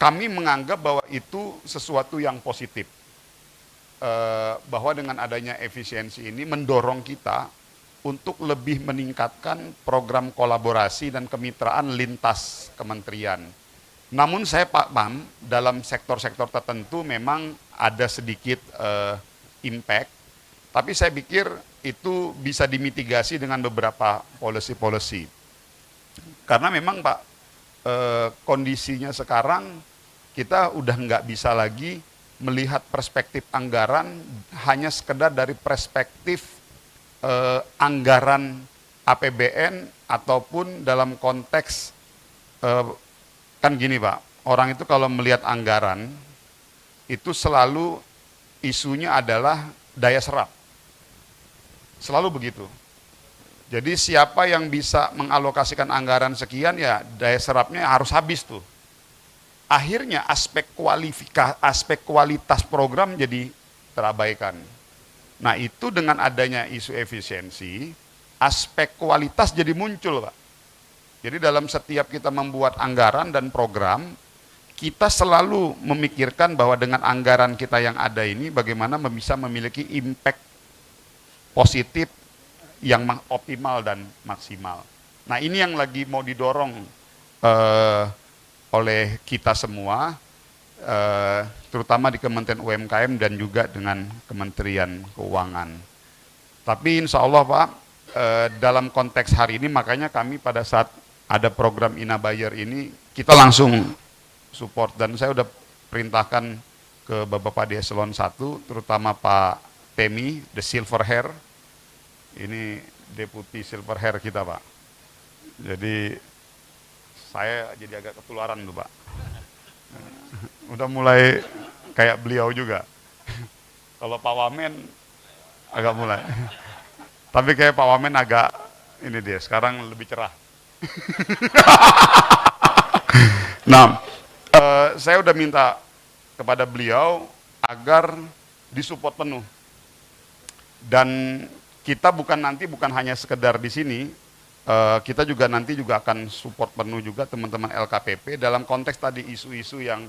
kami menganggap bahwa itu sesuatu yang positif. Bahwa dengan adanya efisiensi ini mendorong kita untuk lebih meningkatkan program kolaborasi dan kemitraan lintas kementerian. Namun saya paham dalam sektor-sektor tertentu memang ada sedikit impact, tapi saya pikir itu bisa dimitigasi dengan beberapa policy-policy. Karena memang Pak, kondisinya sekarang kita udah nggak bisa lagi melihat perspektif anggaran hanya sekedar dari perspektif anggaran APBN ataupun dalam konteks kan gini Pak, orang itu kalau melihat anggaran itu selalu isunya adalah daya serap. Selalu begitu. Jadi siapa yang bisa mengalokasikan anggaran sekian ya daya serapnya harus habis tuh. Akhirnya aspek kualitas program jadi terabaikan. Nah itu dengan adanya isu efisiensi, aspek kualitas jadi muncul Pak. Jadi dalam setiap kita membuat anggaran dan program, kita selalu memikirkan bahwa dengan anggaran kita yang ada ini bagaimana bisa memiliki impact positif yang optimal dan maksimal. Nah ini yang lagi mau didorong oleh kita semua, terutama di Kementerian UMKM dan juga dengan Kementerian Keuangan. Tapi insya Allah Pak, dalam konteks hari ini makanya kami pada saat ada program Inabayer ini kita langsung support, dan saya udah perintahkan ke Bapak di Eselon 1, terutama Pak Temi, the silver hair, ini deputi silver hair kita Pak. Jadi saya jadi agak ketularan tuh Pak. Udah mulai kayak beliau juga. Kalau Pak Wamen agak mulai. Tapi kayak Pak Wamen agak ini dia, sekarang lebih cerah. Nah, saya udah minta kepada beliau agar disupport penuh. Dan kita bukan hanya sekedar di sini, kita juga nanti akan support penuh juga teman-teman LKPP dalam konteks tadi isu-isu yang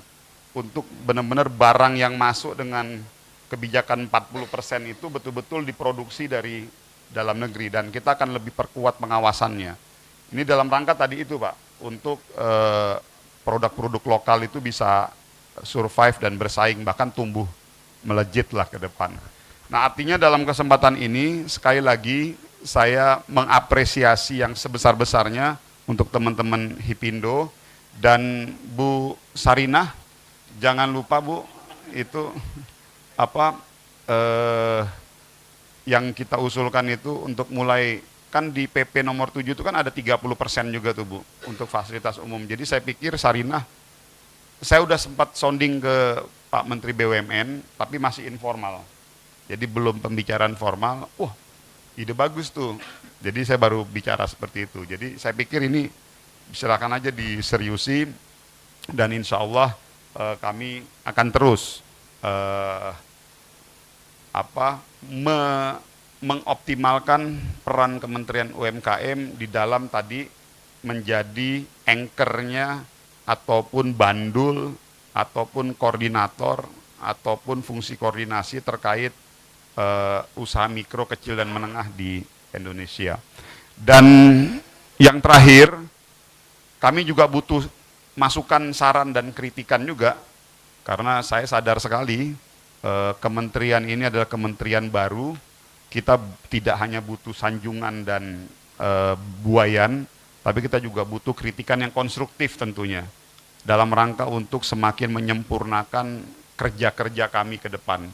untuk benar-benar barang yang masuk dengan kebijakan 40% itu betul-betul diproduksi dari dalam negeri, dan kita akan lebih perkuat pengawasannya. Ini dalam rangka tadi itu Pak, untuk produk-produk lokal itu bisa survive dan bersaing, bahkan tumbuh melejit lah ke depan. Nah artinya dalam kesempatan ini sekali lagi saya mengapresiasi yang sebesar-besarnya untuk teman-teman Hipindo dan Bu Sarinah, jangan lupa Bu, itu yang kita usulkan itu untuk mulai, kan di PP nomor 7 itu kan ada 30% juga tuh Bu, untuk fasilitas umum. Jadi saya pikir Sarinah, saya udah sempat sounding ke Pak Menteri BUMN, tapi masih informal. Jadi belum pembicaraan formal, wah ide bagus tuh. Jadi saya baru bicara seperti itu. Jadi saya pikir ini silakan aja diseriusi, dan insya Allah kami akan terus mengoptimalkan peran Kementerian UMKM di dalam tadi menjadi anchor-nya ataupun bandul ataupun koordinator ataupun fungsi koordinasi terkait usaha mikro, kecil dan menengah di Indonesia. Dan yang terakhir, kami juga butuh masukan, saran dan kritikan juga, karena saya sadar sekali kementerian ini adalah kementerian baru. Kita tidak hanya butuh sanjungan dan buayan, tapi kita juga butuh kritikan yang konstruktif tentunya, dalam rangka untuk semakin menyempurnakan kerja-kerja kami ke depan.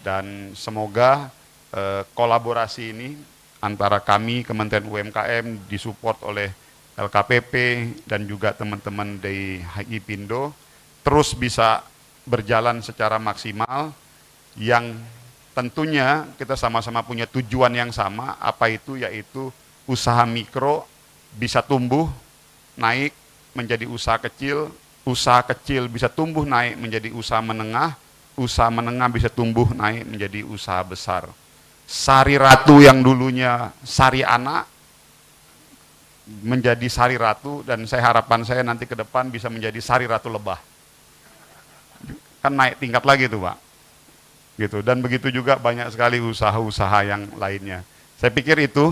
Dan semoga kolaborasi ini antara kami, Kementerian UMKM, disupport oleh LKPP dan juga teman-teman dari Hipindo, terus bisa berjalan secara maksimal, yang tentunya kita sama-sama punya tujuan yang sama, apa itu, yaitu usaha mikro bisa tumbuh, naik menjadi usaha kecil bisa tumbuh, naik menjadi usaha menengah bisa tumbuh, naik menjadi usaha besar. Sari Ratu yang dulunya Sari Anak menjadi Sari Ratu, dan harapan saya nanti ke depan bisa menjadi Sari Ratu Lebah. Kan naik tingkat lagi tuh Pak. Gitu. Dan begitu juga banyak sekali usaha-usaha yang lainnya. Saya pikir itu,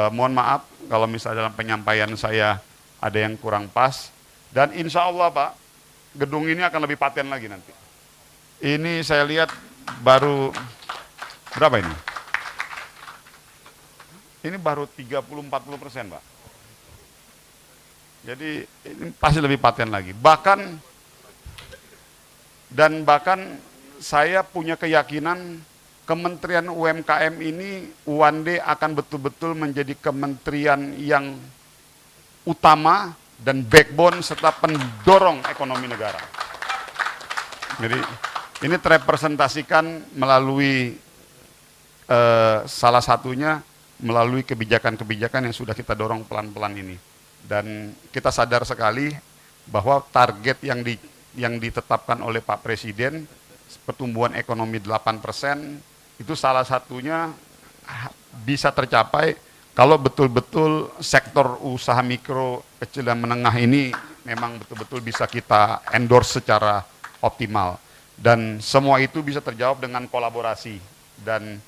mohon maaf kalau misalnya dalam penyampaian saya ada yang kurang pas, dan insya Allah Pak, gedung ini akan lebih paten lagi nanti. Ini saya lihat baru, berapa ini? Ini baru 30-40% Pak. Jadi ini pasti lebih paten lagi. Bahkan saya punya keyakinan Kementerian UMKM ini one day akan betul-betul menjadi kementerian yang utama dan backbone serta pendorong ekonomi negara. Jadi ini terrepresentasikan melalui salah satunya melalui kebijakan-kebijakan yang sudah kita dorong pelan-pelan ini. Dan kita sadar sekali bahwa target yang ditetapkan oleh Pak Presiden, pertumbuhan ekonomi 8%, Itu salah satunya bisa tercapai kalau betul-betul sektor usaha mikro, kecil dan menengah ini memang betul-betul bisa kita endorse secara optimal. Dan semua itu bisa terjawab dengan kolaborasi dan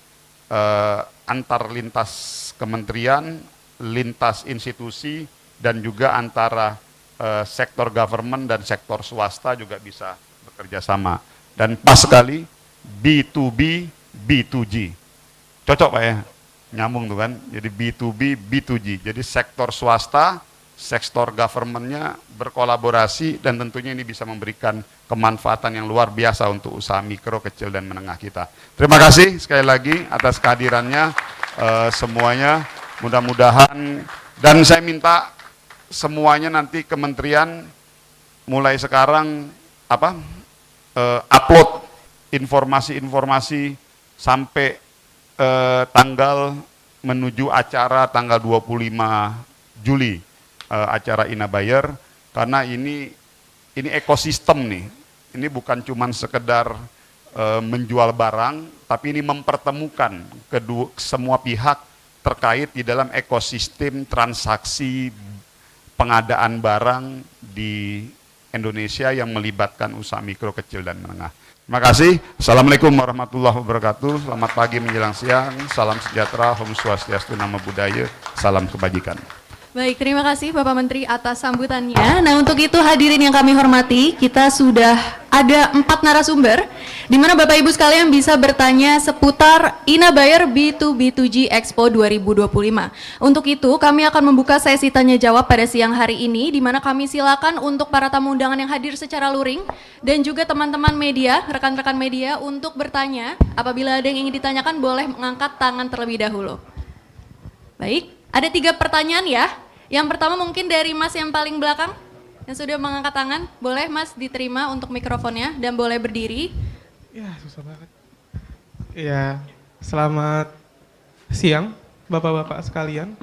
antar lintas kementerian, lintas institusi, dan juga antara sektor government dan sektor swasta juga bisa bekerja sama. Dan pas sekali B2B, B2G. Cocok Pak ya? Nyambung tuh kan, jadi B2B, B2G. Jadi sektor swasta, sektor governmentnya berkolaborasi dan tentunya ini bisa memberikan kemanfaatan yang luar biasa untuk usaha mikro, kecil, dan menengah kita. Terima kasih sekali lagi atas kehadirannya semuanya. Mudah-mudahan, dan saya minta semuanya nanti kementerian mulai sekarang upload informasi-informasi sampai tanggal menuju acara tanggal 25 Juli acara Inabayer, karena ini ekosistem nih. Ini bukan cuma sekedar menjual barang, tapi ini mempertemukan semua pihak terkait di dalam ekosistem transaksi pengadaan barang di Indonesia yang melibatkan usaha mikro, kecil, dan menengah. Terima kasih. Assalamualaikum warahmatullahi wabarakatuh. Selamat pagi menjelang siang. Salam sejahtera, Om Swastiastu, Namo Buddhaya. Salam kebajikan. Baik, terima kasih Bapak Menteri atas sambutannya. Nah, untuk itu hadirin yang kami hormati, kita sudah ada 4 narasumber, di mana Bapak Ibu sekalian bisa bertanya seputar Inabayer B2B2G Expo 2025. Untuk itu, kami akan membuka sesi tanya jawab pada siang hari ini, di mana kami silakan untuk para tamu undangan yang hadir secara luring, dan juga teman-teman media, rekan-rekan media untuk bertanya. Apabila ada yang ingin ditanyakan, boleh mengangkat tangan terlebih dahulu. Baik. Ada 3 pertanyaan ya. Yang pertama mungkin dari Mas yang paling belakang yang sudah mengangkat tangan. Boleh Mas diterima untuk mikrofonnya dan boleh berdiri. Ya susah banget. Ya, selamat siang Bapak-Bapak sekalian.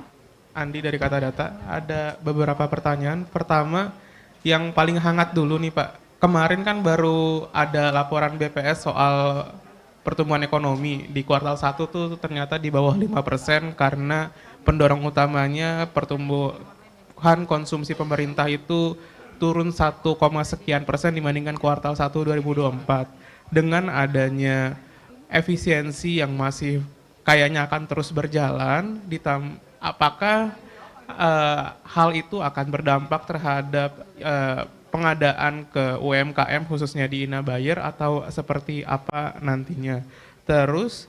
Andi dari Kata Data. Ada beberapa pertanyaan. Pertama yang paling hangat dulu nih Pak. Kemarin kan baru ada laporan BPS soal pertumbuhan ekonomi. Di kuartal 1 tuh ternyata di bawah 5% karena pendorong utamanya pertumbuhan konsumsi pemerintah itu turun 1, sekian persen dibandingkan kuartal 1 2024. Dengan adanya efisiensi yang masih kayaknya akan terus berjalan, apakah hal itu akan berdampak terhadap pengadaan ke UMKM khususnya di Inabayer atau seperti apa nantinya? Terus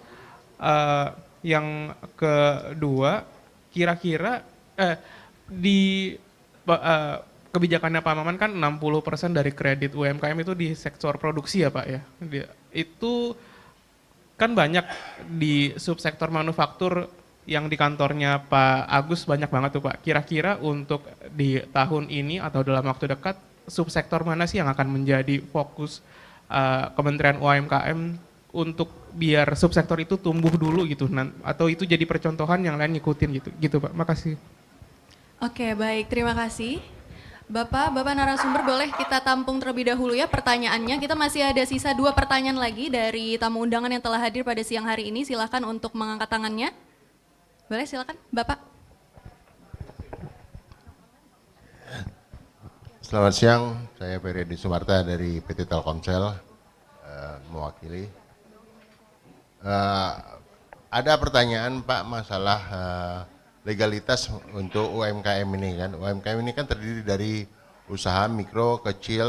yang kedua, kira-kira di kebijakannya Pak Maman kan 60% dari kredit UMKM itu di sektor produksi ya Pak ya. Itu kan banyak di subsektor manufaktur yang di kantornya Pak Agus banyak banget tuh Pak. Kira-kira untuk di tahun ini atau dalam waktu dekat subsektor mana sih yang akan menjadi fokus Kementerian UMKM untuk biar subsektor itu tumbuh dulu gitu, atau itu jadi percontohan yang lain ngikutin gitu Pak. Makasih. Oke, baik, terima kasih. Bapak narasumber boleh kita tampung terlebih dahulu ya pertanyaannya. Kita masih ada sisa 2 pertanyaan lagi dari tamu undangan yang telah hadir pada siang hari ini. Silakan untuk mengangkat tangannya. Boleh silakan, Bapak. Selamat siang, saya Periadi Sumarta dari PT Telkomsel, mewakili. Ada pertanyaan Pak masalah legalitas untuk UMKM ini kan. UMKM ini kan terdiri dari usaha mikro, kecil,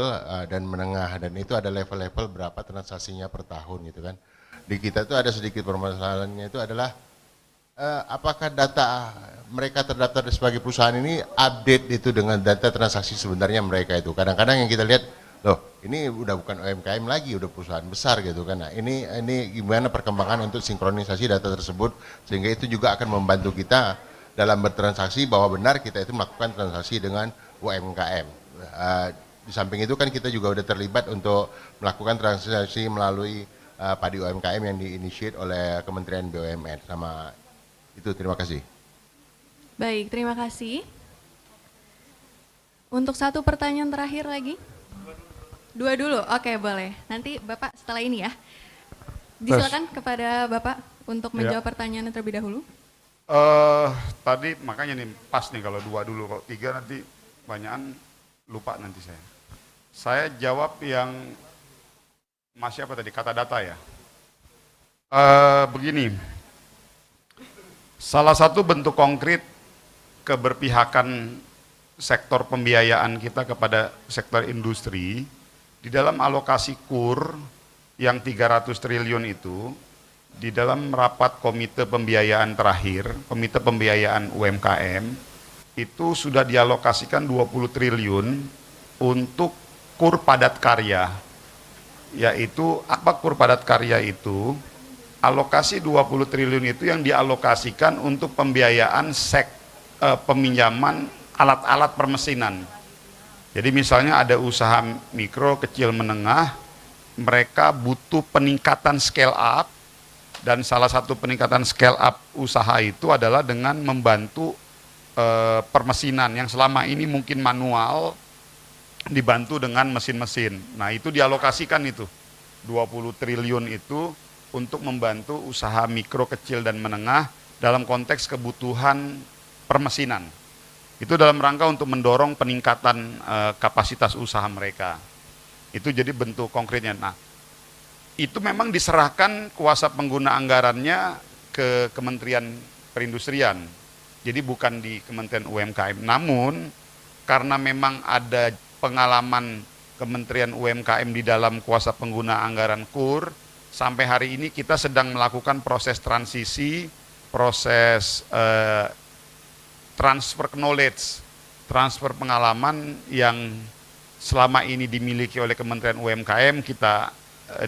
dan menengah, dan itu ada level-level berapa transaksinya per tahun gitu kan. Di kita itu ada sedikit permasalahannya itu adalah apakah data mereka terdaftar sebagai perusahaan ini update itu dengan data transaksi sebenarnya mereka itu. Kadang-kadang yang kita lihat, loh ini udah bukan UMKM lagi, udah perusahaan besar gitu kan. Nah ini gimana perkembangan untuk sinkronisasi data tersebut sehingga itu juga akan membantu kita dalam bertransaksi bahwa benar kita itu melakukan transaksi dengan UMKM. Di samping itu kan kita juga udah terlibat untuk melakukan transaksi melalui padi UMKM yang diinisiat oleh Kementerian BUMN sama itu. Terima kasih. Baik, terima kasih. Untuk 1 pertanyaan terakhir lagi. 2 dulu, oke boleh. Nanti Bapak setelah ini ya. Disilakan kepada Bapak untuk menjawab pertanyaan terlebih dahulu. Tadi makanya nih pas nih kalau 2 dulu, kalau 3 nanti banyakan lupa nanti saya. Saya jawab yang masih apa tadi, kata data ya. Begini, salah satu bentuk konkret keberpihakan sektor pembiayaan kita kepada sektor industri di dalam alokasi KUR yang 300 triliun itu, di dalam rapat komite pembiayaan terakhir, komite pembiayaan UMKM, itu sudah dialokasikan 20 triliun untuk KUR padat karya. Yaitu, apa KUR padat karya itu? Alokasi 20 triliun itu yang dialokasikan untuk pembiayaan peminjaman alat-alat permesinan. Jadi misalnya ada usaha mikro, kecil, menengah, mereka butuh peningkatan scale up, dan salah satu peningkatan scale up usaha itu adalah dengan membantu permesinan yang selama ini mungkin manual, dibantu dengan mesin-mesin. Nah itu dialokasikan itu, 20 triliun itu untuk membantu usaha mikro, kecil, dan menengah dalam konteks kebutuhan permesinan. Itu dalam rangka untuk mendorong peningkatan kapasitas usaha mereka. Itu jadi bentuk konkretnya. Nah, itu memang diserahkan kuasa pengguna anggarannya ke Kementerian Perindustrian. Jadi bukan di Kementerian UMKM. Namun, karena memang ada pengalaman Kementerian UMKM di dalam kuasa pengguna anggaran KUR, sampai hari ini kita sedang melakukan proses transisi, proses transfer knowledge, transfer pengalaman yang selama ini dimiliki oleh Kementerian UMKM, kita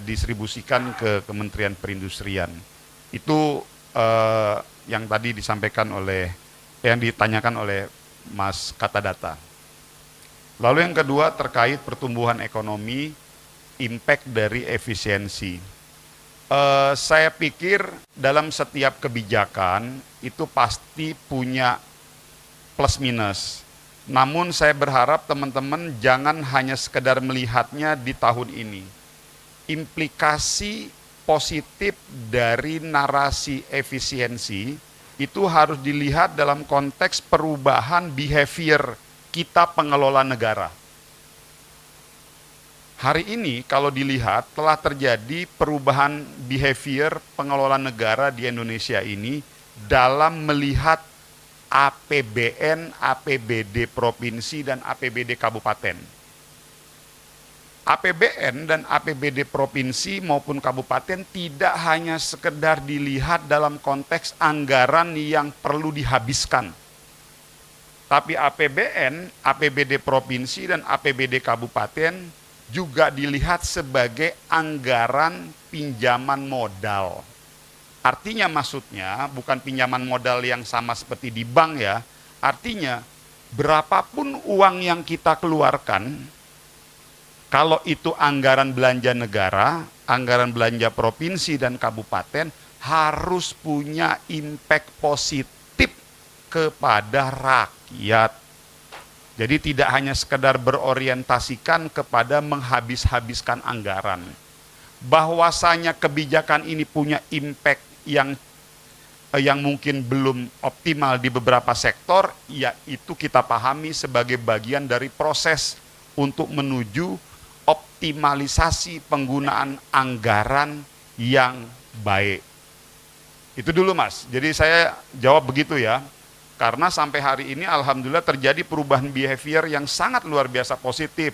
distribusikan ke Kementerian Perindustrian. Itu yang tadi disampaikan oleh, yang ditanyakan oleh Mas Kata Data. Lalu yang kedua terkait pertumbuhan ekonomi, impact dari efisiensi. Saya pikir dalam setiap kebijakan itu pasti punya plus minus. Namun saya berharap teman-teman jangan hanya sekedar melihatnya di tahun ini. Implikasi positif dari narasi efisiensi itu harus dilihat dalam konteks perubahan behavior kita pengelola negara. Hari ini kalau dilihat telah terjadi perubahan behavior pengelola negara di Indonesia ini dalam melihat APBN, APBD provinsi, dan APBD kabupaten. APBN dan APBD provinsi maupun kabupaten tidak hanya sekedar dilihat dalam konteks anggaran yang perlu dihabiskan. Tapi APBN, APBD provinsi, dan APBD kabupaten juga dilihat sebagai anggaran pinjaman modal. Artinya maksudnya bukan pinjaman modal yang sama seperti di bank ya. Artinya berapapun uang yang kita keluarkan, kalau itu anggaran belanja negara, anggaran belanja provinsi dan kabupaten, harus punya impact positif kepada rakyat. Jadi tidak hanya sekedar berorientasikan kepada menghabis-habiskan anggaran. Bahwasanya kebijakan ini punya impact yang mungkin belum optimal di beberapa sektor, ya itu kita pahami sebagai bagian dari proses untuk menuju optimalisasi penggunaan anggaran yang baik. Itu dulu Mas, jadi saya jawab begitu ya. Karena sampai hari ini alhamdulillah terjadi perubahan behavior yang sangat luar biasa positif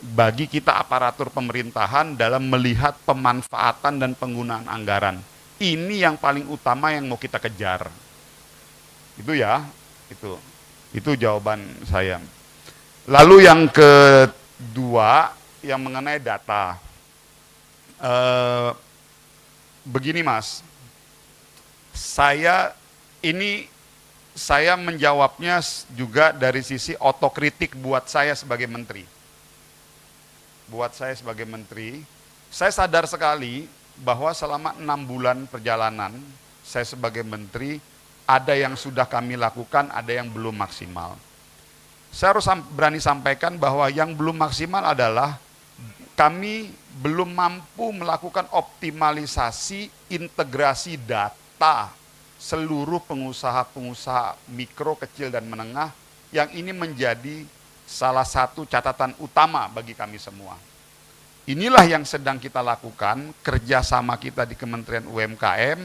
bagi kita aparatur pemerintahan dalam melihat pemanfaatan dan penggunaan anggaran. Ini yang paling utama yang mau kita kejar. Itu ya, itu jawaban saya. Lalu yang kedua, yang mengenai data. Begini Mas, saya menjawabnya juga dari sisi otokritik buat saya sebagai menteri. Buat saya sebagai menteri, saya sadar sekali bahwa selama 6 bulan perjalanan saya sebagai menteri, ada yang sudah kami lakukan, ada yang belum maksimal. Saya harus berani sampaikan bahwa yang belum maksimal adalah kami belum mampu melakukan optimalisasi integrasi data seluruh pengusaha-pengusaha mikro, kecil, dan menengah yang ini menjadi salah satu catatan utama bagi kami semua. Inilah yang sedang kita lakukan, kerjasama kita di Kementerian UMKM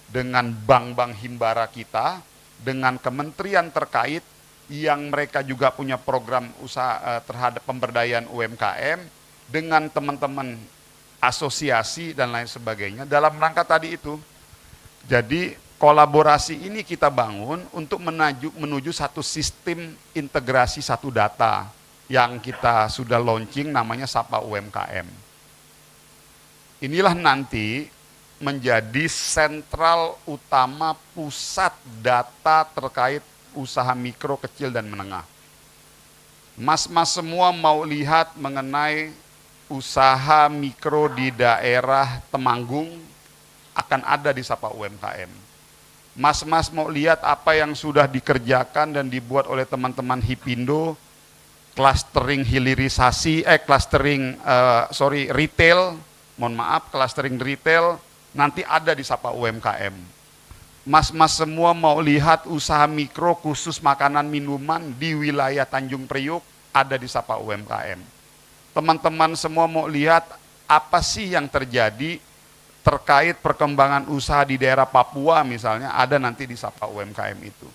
dengan bank-bank himbara kita, dengan kementerian terkait yang mereka juga punya program usaha terhadap pemberdayaan UMKM, dengan teman-teman asosiasi dan lain sebagainya, dalam rangka tadi itu. Jadi kolaborasi ini kita bangun untuk menuju satu sistem integrasi satu data yang kita sudah launching, namanya Sapa UMKM. Inilah nanti menjadi sentral utama pusat data terkait usaha mikro, kecil, dan menengah. Mas-mas semua mau lihat mengenai usaha mikro di daerah Temanggung, akan ada di Sapa UMKM. Mas-mas mau lihat apa yang sudah dikerjakan dan dibuat oleh teman-teman Hipindo, clustering hilirisasi, retail, clustering retail, nanti ada di Sapa UMKM. Mas-mas semua mau lihat usaha mikro khusus makanan minuman di wilayah Tanjung Priuk, ada di Sapa UMKM. Teman-teman semua mau lihat apa sih yang terjadi terkait perkembangan usaha di daerah Papua misalnya, ada nanti di Sapa UMKM itu.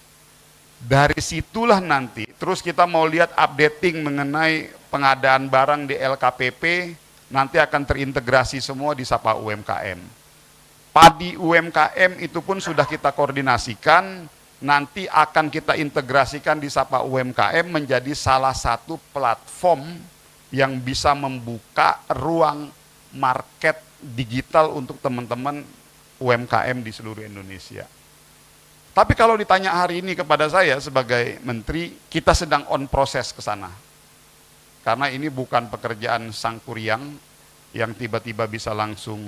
Dari situlah nanti, terus kita mau lihat updating mengenai pengadaan barang di LKPP, nanti akan terintegrasi semua di Sapa UMKM. Padi UMKM itu pun sudah kita koordinasikan, nanti akan kita integrasikan di Sapa UMKM menjadi salah satu platform yang bisa membuka ruang market digital untuk teman-teman UMKM di seluruh Indonesia. Tapi kalau ditanya hari ini kepada saya sebagai menteri, kita sedang on proses ke sana. Karena ini bukan pekerjaan sangkuriang yang tiba-tiba bisa langsung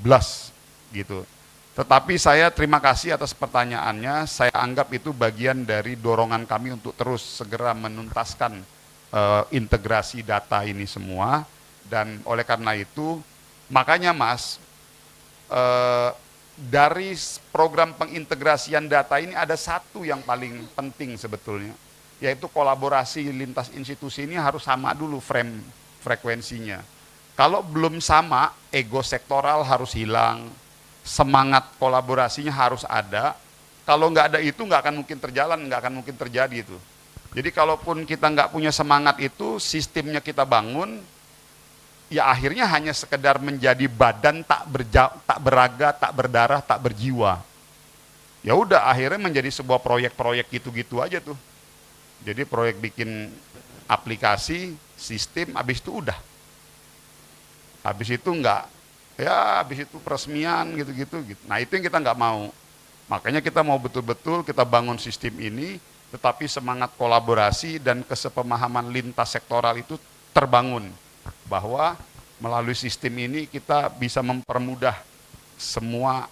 blast gitu. Tetapi saya terima kasih atas pertanyaannya, saya anggap itu bagian dari dorongan kami untuk terus segera menuntaskan integrasi data ini semua. Dan oleh karena itu, makanya Mas, dari program pengintegrasian data ini ada satu yang paling penting sebetulnya, yaitu kolaborasi lintas institusi ini harus sama dulu frekuensinya. Kalau belum sama, ego sektoral harus hilang, semangat kolaborasinya harus ada. Kalau nggak ada itu nggak akan mungkin terjalan, nggak akan mungkin terjadi itu. Jadi kalaupun kita nggak punya semangat itu, sistemnya kita bangun, ya akhirnya hanya sekedar menjadi badan tak beraga, tak berdarah, tak berjiwa. Ya udah akhirnya menjadi sebuah proyek-proyek gitu-gitu aja tuh. Jadi proyek bikin aplikasi, sistem, habis itu udah. Habis itu enggak, ya habis itu peresmian gitu-gitu. Nah itu yang kita nggak mau. Makanya kita mau betul-betul kita bangun sistem ini, tetapi semangat kolaborasi dan kesepemahaman lintas sektoral itu terbangun. Bahwa melalui sistem ini kita bisa mempermudah semua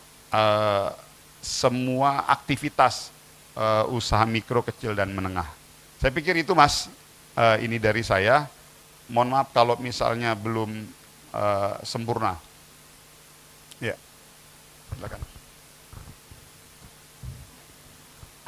aktivitas usaha mikro, kecil, dan menengah. Saya pikir itu Mas, ini dari saya. Mohon maaf kalau misalnya belum sempurna. Ya, silakan.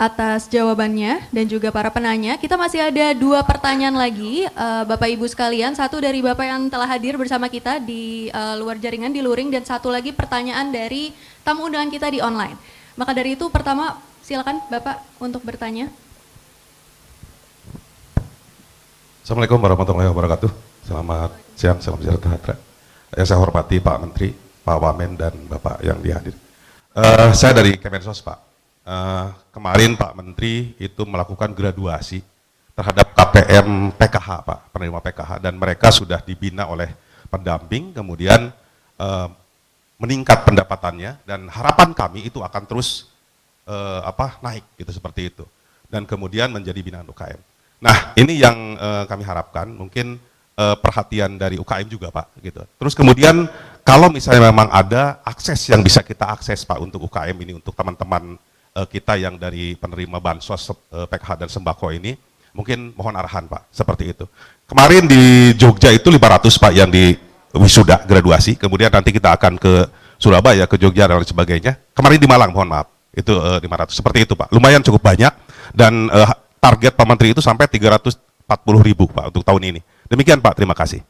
Atas jawabannya dan juga para penanya. Kita masih ada 2 pertanyaan lagi, Bapak Ibu sekalian. Satu dari Bapak yang telah hadir bersama kita di luar jaringan, di luring, dan satu lagi pertanyaan dari tamu undangan kita di online. Maka dari itu pertama silakan Bapak untuk bertanya. Assalamualaikum warahmatullahi wabarakatuh. Selamat siang, salam sejahtera. Yang saya hormati Pak Menteri, Pak Wamen, dan Bapak yang dihadir. Saya dari Kemensos, Pak. Kemarin Pak Menteri itu melakukan graduasi terhadap KPM PKH, Pak, penerima PKH, dan mereka sudah dibina oleh pendamping, kemudian meningkat pendapatannya, dan harapan kami itu akan terus naik gitu, seperti itu, dan kemudian menjadi binaan UKM. Nah ini yang kami harapkan, mungkin perhatian dari UKM juga Pak gitu. Terus kemudian kalau misalnya memang ada akses yang bisa kita akses Pak untuk UKM ini, untuk teman-teman kita yang dari penerima bansos PKH dan sembako ini, mungkin mohon arahan Pak, seperti itu. Kemarin di Jogja itu 500 Pak yang di wisuda graduasi, kemudian nanti kita akan ke Surabaya, ke Jogja dan lain sebagainya. Kemarin di Malang, mohon maaf, itu 500. Seperti itu Pak, lumayan cukup banyak dan target Pak Menteri itu sampai 340.000 Pak untuk tahun ini. Demikian Pak, terima kasih.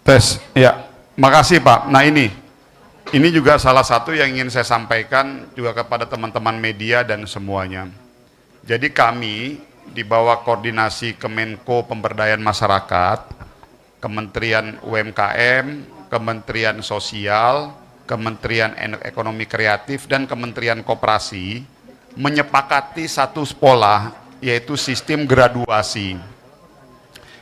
Tes, ya, makasih Pak. Nah ini juga salah satu yang ingin saya sampaikan juga kepada teman-teman media dan semuanya. Jadi kami di bawah koordinasi Kemenko Pemberdayaan Masyarakat, Kementerian UMKM, Kementerian Sosial, Kementerian Ekonomi Kreatif, dan Kementerian Koperasi menyepakati satu pola, yaitu sistem graduasi.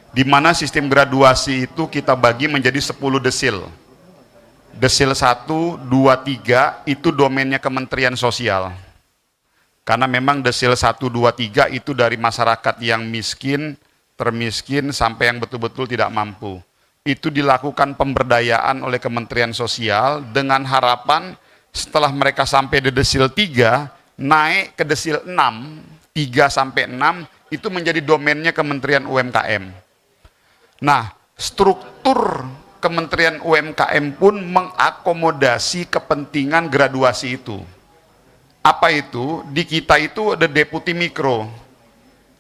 Di mana sistem graduasi itu kita bagi menjadi 10 desil. Desil 1, 2, 3 itu domainnya Kementerian Sosial. Karena memang desil 1, 2, 3 itu dari masyarakat yang miskin, termiskin, sampai yang betul-betul tidak mampu. Itu dilakukan pemberdayaan oleh Kementerian Sosial dengan harapan setelah mereka sampai di desil 3, naik ke desil 6, 3 sampai 6, itu menjadi domainnya Kementerian UMKM. Nah, struktur Kementerian UMKM pun mengakomodasi kepentingan graduasi itu. Apa itu? Di kita itu ada deputi mikro.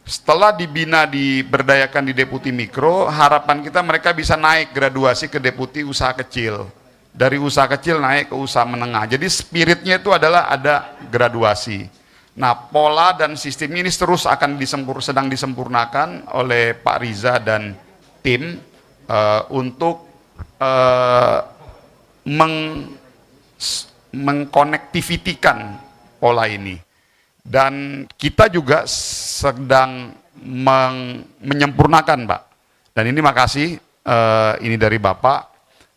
Setelah dibina, diberdayakan di deputi mikro, harapan kita mereka bisa naik graduasi ke deputi usaha kecil. Dari usaha kecil naik ke usaha menengah. Jadi spiritnya itu adalah ada graduasi. Nah, pola dan sistem ini terus akan sedang disempurnakan oleh Pak Riza dan tim untuk mengkonektivitikan pola ini. Dan kita juga sedang menyempurnakan Pak. Dan ini makasih ini dari Bapak,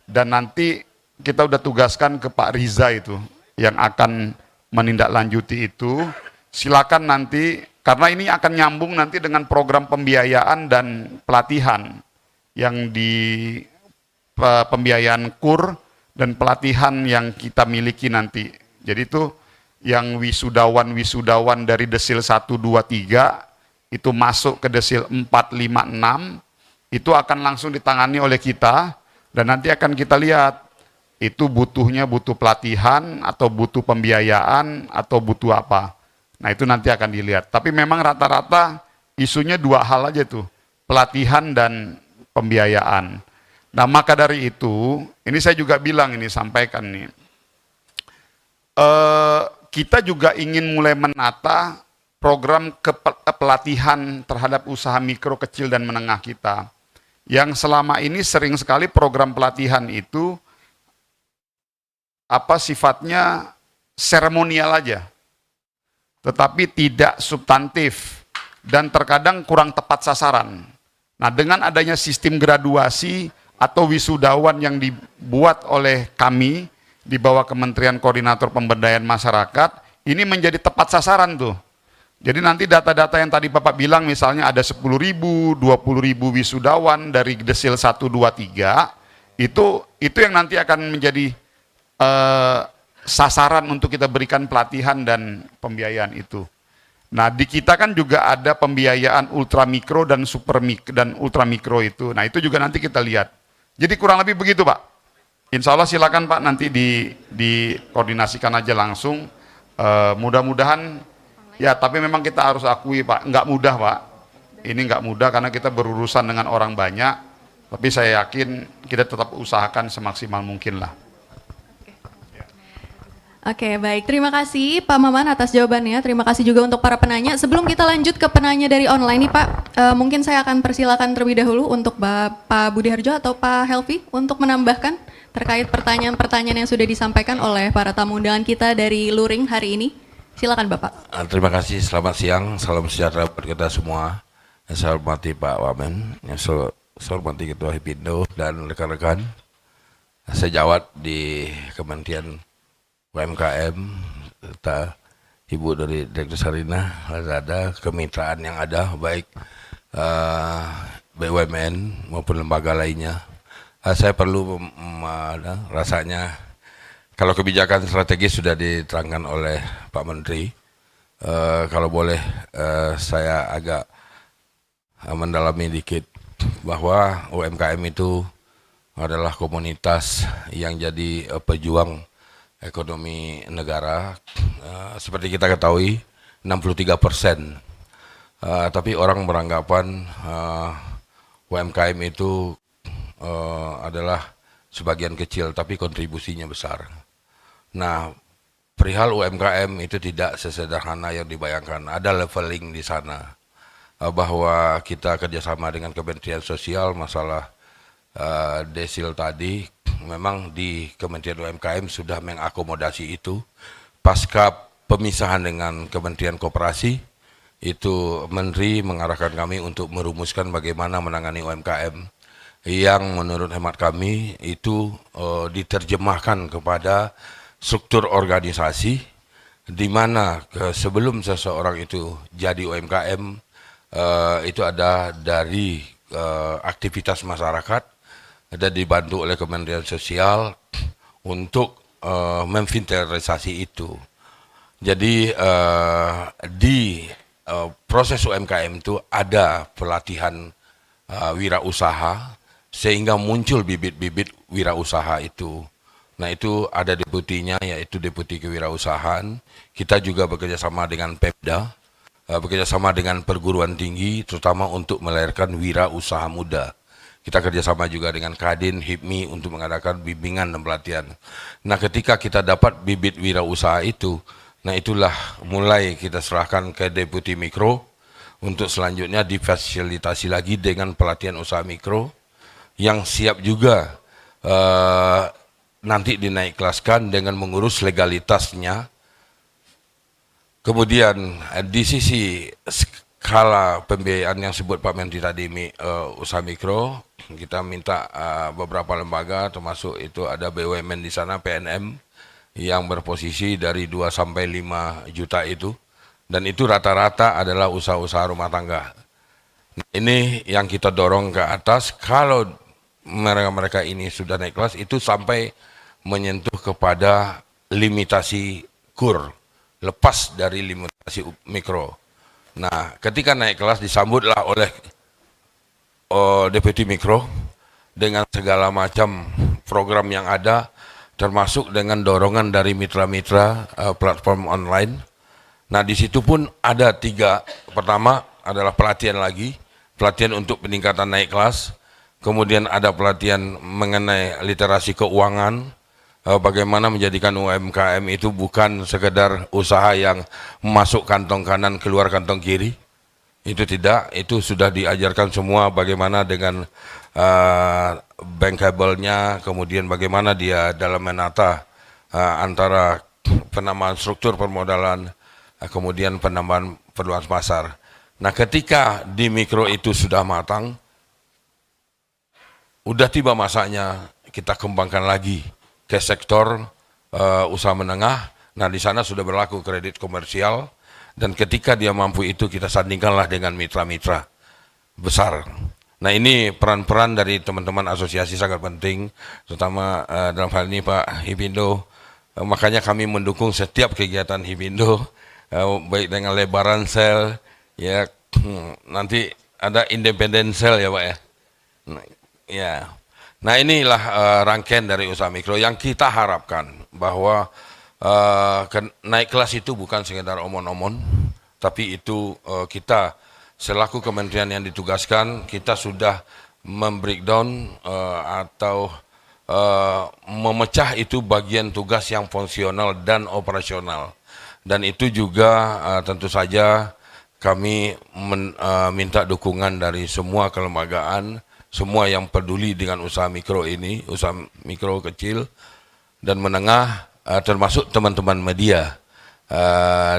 dan nanti kita udah tugaskan ke Pak Riza itu yang akan menindaklanjuti itu. Silakan nanti, karena ini akan nyambung nanti dengan program pembiayaan dan pelatihan yang di pembiayaan KUR dan pelatihan yang kita miliki nanti. Jadi itu yang wisudawan dari desil 1, 2, 3 itu masuk ke desil 4, 5, 6 itu akan langsung ditangani oleh kita, dan nanti akan kita lihat itu butuh pelatihan atau butuh pembiayaan atau butuh apa. Nah itu nanti akan dilihat. Tapi memang rata-rata isunya 2 hal aja tuh, pelatihan dan pembiayaan. Nah maka dari itu, ini saya juga bilang, ini sampaikan nih, kita juga ingin mulai menata program pelatihan terhadap usaha mikro, kecil, dan menengah kita. Yang selama ini sering sekali program pelatihan itu sifatnya seremonial aja, tetapi tidak substantif dan terkadang kurang tepat sasaran. Nah dengan adanya sistem graduasi atau wisudawan yang dibuat oleh kami di bawah Kementerian Koordinator Pemberdayaan Masyarakat, ini menjadi tepat sasaran tuh. Jadi nanti data-data yang tadi Bapak bilang, misalnya ada 10.000, 20.000 wisudawan dari desil 1, 2, 3, itu yang nanti akan menjadi sasaran untuk kita berikan pelatihan dan pembiayaan itu. Nah di kita kan juga ada pembiayaan ultramikro dan supermikro dan ultramikro itu. Nah itu juga nanti kita lihat. Jadi kurang lebih begitu Pak. Insya Allah silakan Pak, nanti dikoordinasikan aja langsung. Mudah-mudahan, ya tapi memang kita harus akui Pak, nggak mudah Pak. Ini nggak mudah karena kita berurusan dengan orang banyak. Tapi saya yakin kita tetap usahakan semaksimal mungkin lah. Oke, baik. Terima kasih Pak Maman atas jawabannya. Terima kasih juga untuk para penanya. Sebelum kita lanjut ke penanya dari online nih Pak, mungkin saya akan persilakan terlebih dahulu untuk Pak Budi Harjo atau Pak Helvi untuk menambahkan terkait pertanyaan-pertanyaan yang sudah disampaikan oleh para tamu undangan kita dari Luring hari ini. Silakan Bapak. Terima kasih, selamat siang, salam sejahtera buat kita semua. Yang saya hormati Pak Wamen, yang saya hormati Ketua Hipindo dan rekan-rekan. Saya jawab di Kementerian UMKM, serta Ibu dari Direktur Sarina, ada kemitraan yang ada, baik BUMN maupun lembaga lainnya. Saya perlu rasanya, kalau kebijakan strategis sudah diterangkan oleh Pak Menteri, kalau boleh saya agak mendalami dikit bahwa UMKM itu adalah komunitas yang jadi pejuang ekonomi negara. Seperti kita ketahui 63%. Tapi orang beranggapan UMKM itu adalah sebagian kecil tapi kontribusinya besar. Nah, perihal UMKM itu tidak sesederhana yang dibayangkan. Ada leveling di sana. Bahwa kita kerjasama dengan Kementerian Sosial masalah desil tadi, memang di Kementerian UMKM sudah mengakomodasi itu. Pasca pemisahan dengan Kementerian Koperasi, itu Menteri mengarahkan kami untuk merumuskan bagaimana menangani UMKM yang menurut hemat kami itu diterjemahkan kepada struktur organisasi, di mana sebelum seseorang itu jadi UMKM, itu ada dari aktivitas masyarakat, ada dibantu oleh Kementerian Sosial untuk memfilterisasi itu. Jadi di proses UMKM itu ada pelatihan wirausaha sehingga muncul bibit-bibit wirausaha itu. Nah, itu ada deputinya, yaitu Deputi Kewirausahaan. Kita juga bekerja sama dengan Pemda, bekerja sama dengan perguruan tinggi, terutama untuk melahirkan wirausaha muda. Kita kerjasama juga dengan Kadin, HIPMI untuk mengadakan bimbingan dan pelatihan. Nah, ketika kita dapat bibit wirausaha itu, nah itulah mulai kita serahkan ke Deputi Mikro untuk selanjutnya difasilitasi lagi dengan pelatihan usaha mikro yang siap juga nanti dinaik kelaskan dengan mengurus legalitasnya. Kemudian di sisi skala pembiayaan yang sebut Pak Menteri tadi, usaha mikro, kita minta beberapa lembaga, termasuk itu ada BUMN di sana, PNM, yang berposisi dari 2 sampai 5 juta itu, dan itu rata-rata adalah usaha-usaha rumah tangga. Nah, ini yang kita dorong ke atas. Kalau mereka ini sudah naik kelas, itu sampai menyentuh kepada limitasi KUR, lepas dari limitasi mikro. Nah, ketika naik kelas disambutlah oleh Deputi Mikro dengan segala macam program yang ada, termasuk dengan dorongan dari mitra-mitra platform online. Nah, di situ pun ada 3. Pertama adalah pelatihan lagi, pelatihan untuk peningkatan naik kelas. Kemudian ada pelatihan mengenai literasi keuangan, bagaimana menjadikan UMKM itu bukan sekedar usaha yang masuk kantong kanan keluar kantong kiri. Itu tidak, itu sudah diajarkan semua bagaimana dengan bankable-nya, kemudian bagaimana dia dalam menata antara penambahan struktur permodalan, kemudian penambahan perluas pasar. Nah, ketika di mikro itu sudah matang, udah tiba masanya kita kembangkan lagi ke sektor usaha menengah. Nah, di sana sudah berlaku kredit komersial, dan ketika dia mampu itu kita sandingkanlah dengan mitra-mitra besar. Nah, ini peran-peran dari teman-teman asosiasi sangat penting, terutama dalam hal ini Pak Hipindo. Makanya kami mendukung setiap kegiatan Hipindo, baik dengan lebaran sel, ya nanti ada independen sel ya Pak ya. Nah, ya. Nah, inilah rangkaian dari usaha mikro yang kita harapkan bahwa naik kelas itu bukan sekedar omon-omon, tapi itu kita selaku kementerian yang ditugaskan, kita sudah membreakdown atau memecah itu bagian tugas yang fungsional dan operasional. Dan itu juga tentu saja kami minta dukungan dari semua kelembagaan, semua yang peduli dengan usaha mikro ini, usaha mikro kecil dan menengah, termasuk teman-teman media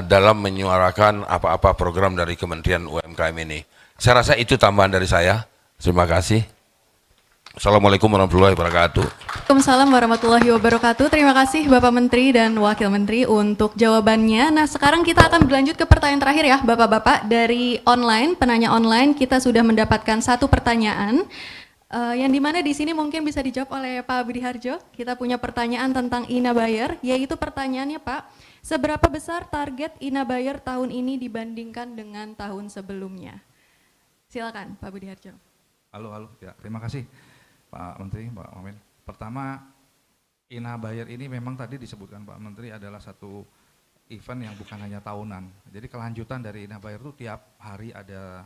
dalam menyuarakan apa-apa program dari Kementerian UMKM ini. Saya rasa itu tambahan dari saya. Terima kasih. Assalamualaikum warahmatullahi wabarakatuh. Waalaikumsalam warahmatullahi wabarakatuh. Terima kasih Bapak Menteri dan Wakil Menteri untuk jawabannya. Nah, sekarang kita akan berlanjut ke pertanyaan terakhir ya Bapak-Bapak. Dari online, penanya online, kita sudah mendapatkan 1 pertanyaan. Yang dimana di sini mungkin bisa dijawab oleh Pak Budi Harjo. Kita punya pertanyaan tentang Ina Bayer, yaitu pertanyaannya Pak, seberapa besar target Ina Bayer tahun ini dibandingkan dengan tahun sebelumnya? Silakan Pak Budi Harjo. Halo, ya terima kasih Pak Menteri, Pak Wamen. Pertama, Inabayar ini memang tadi disebutkan Pak Menteri adalah satu event yang bukan hanya tahunan. Jadi kelanjutan dari Inabayar itu tiap hari ada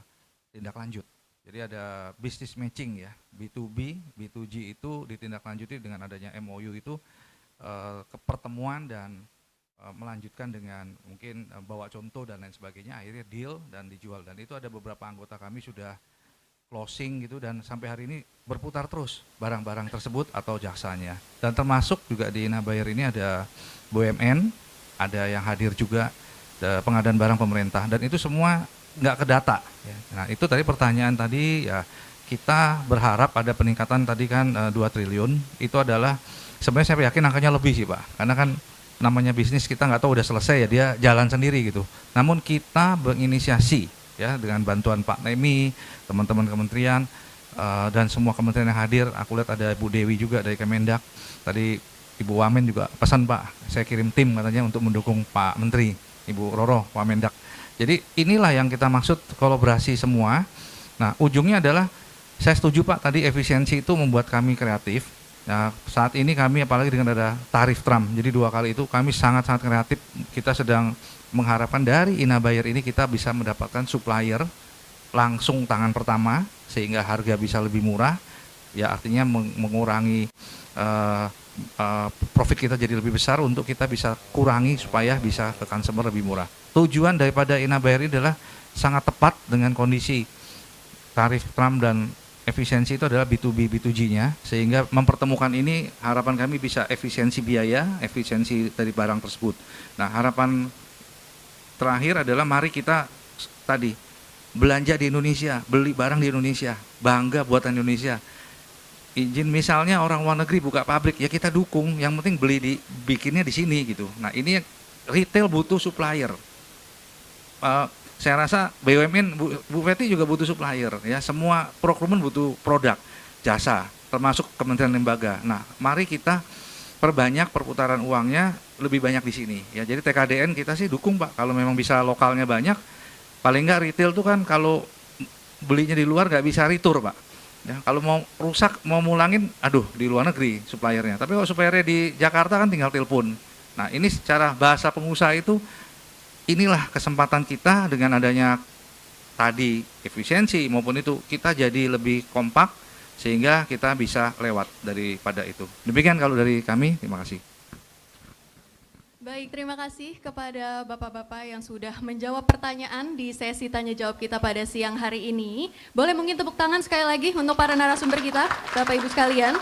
tindak lanjut. Jadi ada business matching ya, B2B, B2G itu ditindaklanjuti dengan adanya MOU itu pertemuan dan melanjutkan dengan mungkin bawa contoh dan lain sebagainya, akhirnya deal dan dijual. Dan itu ada beberapa anggota kami sudah closing gitu dan sampai hari ini berputar terus barang-barang tersebut atau jaksanya. Dan termasuk juga di Inabayar ini ada BUMN, ada yang hadir juga pengadaan barang pemerintah dan itu semua nggak ke data. Ya. Nah itu tadi pertanyaan tadi ya kita berharap ada peningkatan tadi kan 2 triliun itu adalah sebenarnya saya yakin angkanya lebih sih Pak karena kan namanya bisnis kita nggak tahu udah selesai ya dia jalan sendiri gitu. Namun kita menginisiasi ya dengan bantuan Pak Nemi, teman-teman kementerian dan semua kementerian yang hadir. Aku lihat ada Bu Dewi juga dari Kemendak. Tadi Ibu Wamen juga pesan Pak, saya kirim tim katanya untuk mendukung Pak Menteri, Ibu Roro, Pak Mendak. Jadi inilah yang kita maksud kolaborasi semua. Nah ujungnya adalah saya setuju Pak tadi efisiensi itu membuat kami kreatif. Nah, saat ini kami apalagi dengan ada tarif tram, jadi 2 kali itu kami sangat-sangat kreatif. Kita sedang mengharapkan dari Inabayar ini kita bisa mendapatkan supplier langsung tangan pertama sehingga harga bisa lebih murah. Ya artinya mengurangi profit kita jadi lebih besar untuk kita bisa kurangi supaya bisa ke consumer lebih murah. Tujuan daripada Inabayar ini adalah sangat tepat dengan kondisi tarif tram dan efisiensi itu adalah B2B, B2G-nya sehingga mempertemukan ini harapan kami bisa efisiensi biaya, efisiensi dari barang tersebut. Nah harapan terakhir adalah mari kita tadi belanja di Indonesia, beli barang di Indonesia, bangga buatan Indonesia. Izin misalnya orang luar negeri buka pabrik ya kita dukung, yang penting beli bikinnya di sini gitu. Nah ini retail butuh supplier. Saya rasa BUMN, Bu Feti juga butuh supplier ya, semua procurement butuh produk, jasa, termasuk kementerian lembaga. Nah, mari kita perbanyak perputaran uangnya lebih banyak di sini ya. Jadi TKDN kita sih dukung Pak, kalau memang bisa lokalnya banyak, paling enggak retail tuh kan kalau belinya di luar nggak bisa retur Pak. Ya, kalau mau rusak, mau mulangin, aduh di luar negeri suppliernya. Tapi kalau suppliernya di Jakarta kan tinggal telepon. Nah, ini secara bahasa pengusaha itu inilah kesempatan kita dengan adanya tadi efisiensi maupun itu kita jadi lebih kompak sehingga kita bisa lewat daripada itu. Demikian kalau dari kami, terima kasih. Baik, terima kasih kepada Bapak-Bapak yang sudah menjawab pertanyaan di sesi tanya jawab kita pada siang hari ini. Boleh mungkin tepuk tangan sekali lagi untuk para narasumber kita, Bapak Ibu sekalian.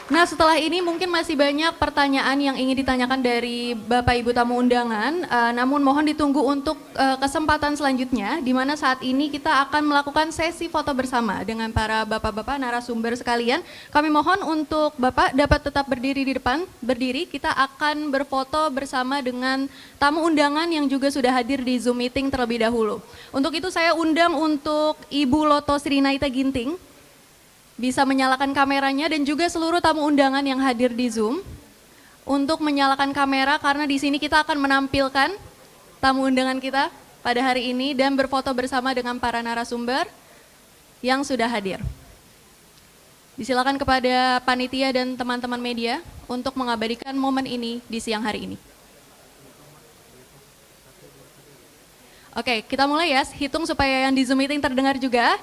Nah setelah ini mungkin masih banyak pertanyaan yang ingin ditanyakan dari Bapak Ibu tamu undangan, namun mohon ditunggu untuk kesempatan selanjutnya di mana saat ini kita akan melakukan sesi foto bersama dengan para Bapak-Bapak narasumber sekalian. Kami mohon untuk Bapak dapat tetap berdiri di depan, berdiri, kita akan berfoto bersama dengan tamu undangan yang juga sudah hadir di Zoom meeting terlebih dahulu. Untuk itu saya undang untuk Ibu Loto Srinaita Ginting, bisa menyalakan kameranya dan juga seluruh tamu undangan yang hadir di Zoom untuk menyalakan kamera karena di sini kita akan menampilkan tamu undangan kita pada hari ini dan berfoto bersama dengan para narasumber yang sudah hadir. Disilakan kepada panitia dan teman-teman media untuk mengabadikan momen ini di siang hari ini. Oke, kita mulai ya, hitung supaya yang di Zoom meeting terdengar juga.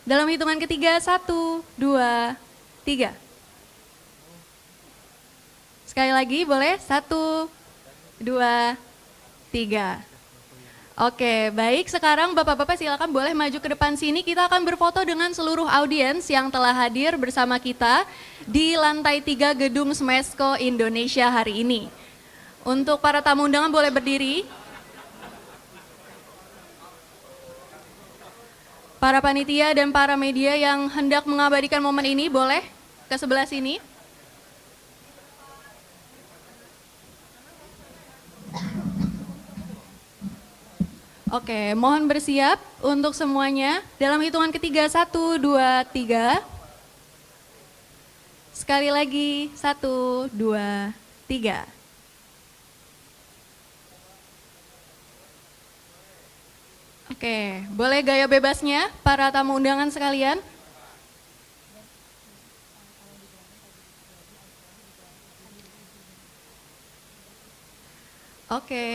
Dalam hitungan ketiga, 1, 2, 3. Sekali lagi boleh, 1, 2, 3. Oke, baik, sekarang Bapak-Bapak silakan boleh maju ke depan sini. Kita akan berfoto dengan seluruh audiens yang telah hadir bersama kita di lantai 3 Gedung Smesco Indonesia hari ini. Untuk para tamu undangan boleh berdiri. Para panitia dan para media yang hendak mengabadikan momen ini boleh ke sebelah sini. Oke, mohon bersiap untuk semuanya. Dalam hitungan ketiga, 1, 2, 3. Sekali lagi, 1, 2, 3. Oke, boleh gaya bebasnya para tamu undangan sekalian? Oke,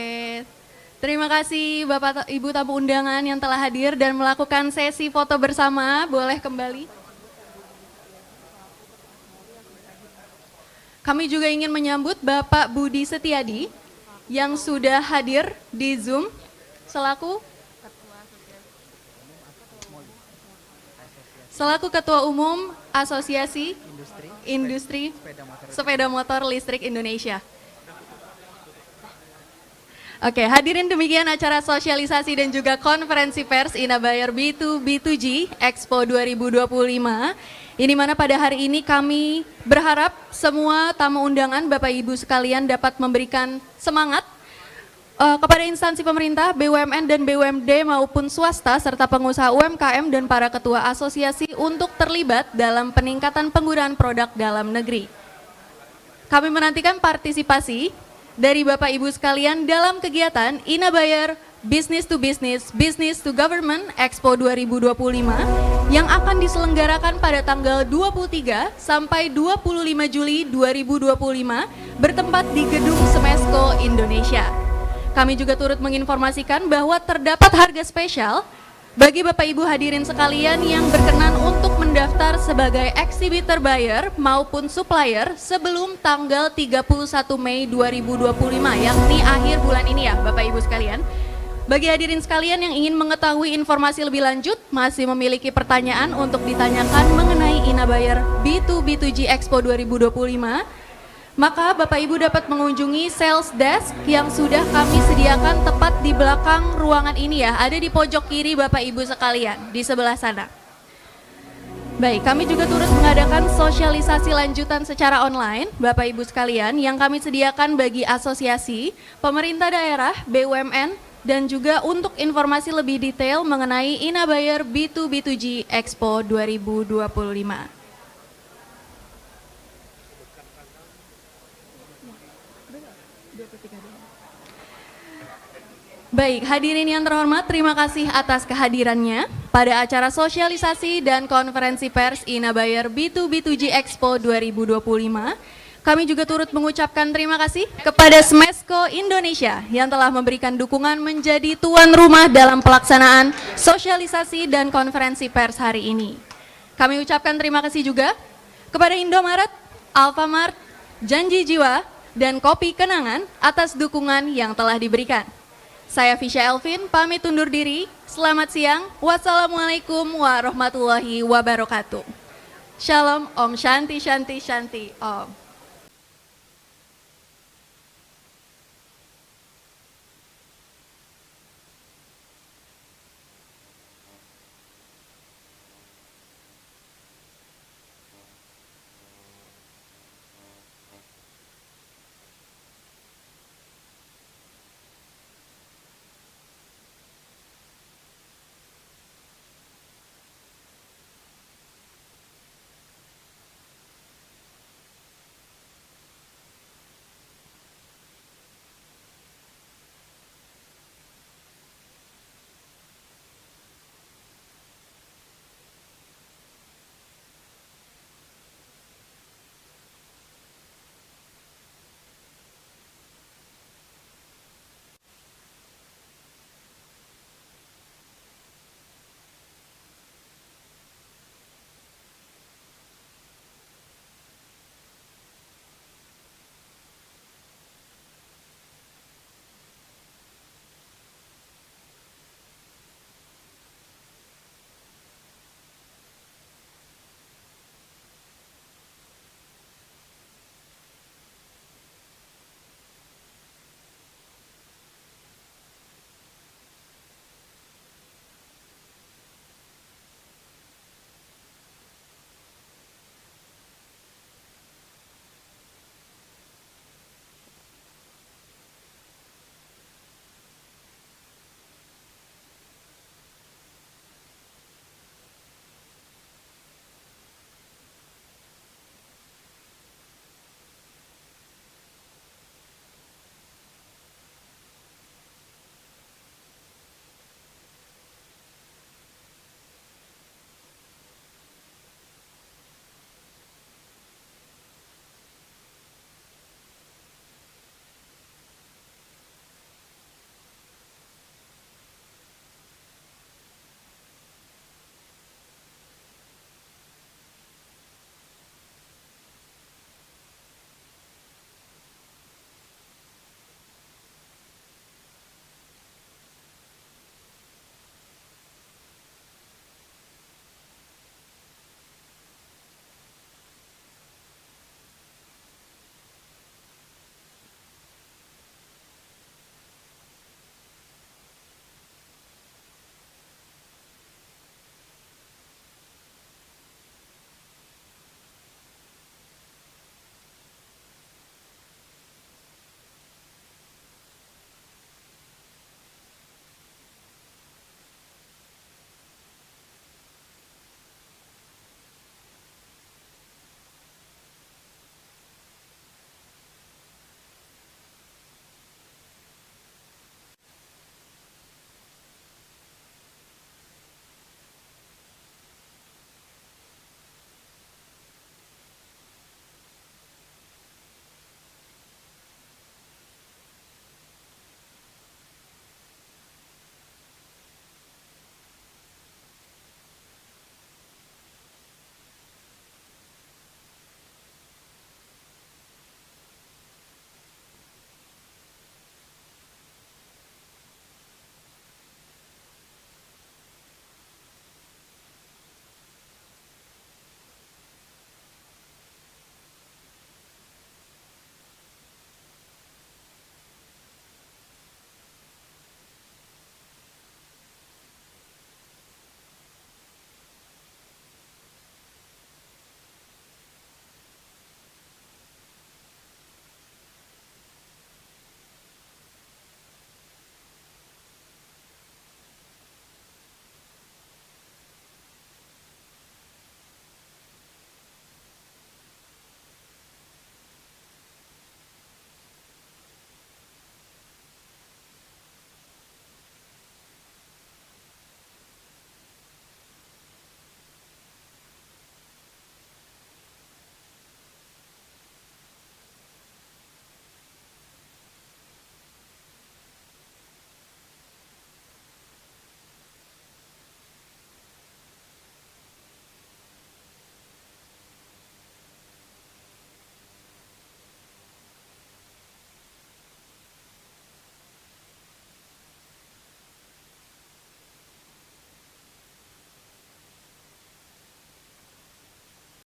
terima kasih Bapak Ibu tamu undangan yang telah hadir dan melakukan sesi foto bersama. Boleh kembali. Kami juga ingin menyambut Bapak Budi Setiadi yang sudah hadir di Zoom selaku Ketua Umum Asosiasi Industri Sepeda Motor Listrik Indonesia. Oke, hadirin demikian acara sosialisasi dan juga konferensi pers Inabayar B2B2G Expo 2025. Ini mana pada hari ini kami berharap semua tamu undangan Bapak Ibu sekalian dapat memberikan semangat kepada instansi pemerintah, BUMN dan BUMD maupun swasta serta pengusaha UMKM dan para ketua asosiasi untuk terlibat dalam peningkatan penggunaan produk dalam negeri. Kami menantikan partisipasi dari Bapak Ibu sekalian dalam kegiatan Inabayar Business to Business, Business to Government Expo 2025 yang akan diselenggarakan pada tanggal 23 sampai 25 Juli 2025 bertempat di Gedung Smesco Indonesia. Kami juga turut menginformasikan bahwa terdapat harga spesial bagi Bapak Ibu hadirin sekalian yang berkenan untuk mendaftar sebagai exhibitor buyer maupun supplier sebelum tanggal 31 Mei 2025, yakni akhir bulan ini ya Bapak Ibu sekalian. Bagi hadirin sekalian yang ingin mengetahui informasi lebih lanjut, masih memiliki pertanyaan untuk ditanyakan mengenai Inabayar B2B2G Expo 2025, maka Bapak Ibu dapat mengunjungi sales desk yang sudah kami sediakan tepat di belakang ruangan ini ya, ada di pojok kiri Bapak Ibu sekalian, di sebelah sana. Baik, kami juga turut mengadakan sosialisasi lanjutan secara online Bapak Ibu sekalian yang kami sediakan bagi asosiasi, pemerintah daerah, BUMN, dan juga untuk informasi lebih detail mengenai Inabayar B2B2G Expo 2025. Baik, hadirin yang terhormat, terima kasih atas kehadirannya pada acara sosialisasi dan konferensi pers Inabayar B2B2G Expo 2025. Kami juga turut mengucapkan terima kasih kepada Smesco Indonesia yang telah memberikan dukungan menjadi tuan rumah dalam pelaksanaan sosialisasi dan konferensi pers hari ini. Kami ucapkan terima kasih juga kepada Indomaret, Alfamart, Janji Jiwa, dan Kopi Kenangan atas dukungan yang telah diberikan. Saya Fisya Elvin, pamit undur diri. Selamat siang. Wassalamualaikum warahmatullahi wabarakatuh. Shalom, Om Shanti Shanti Shanti Om.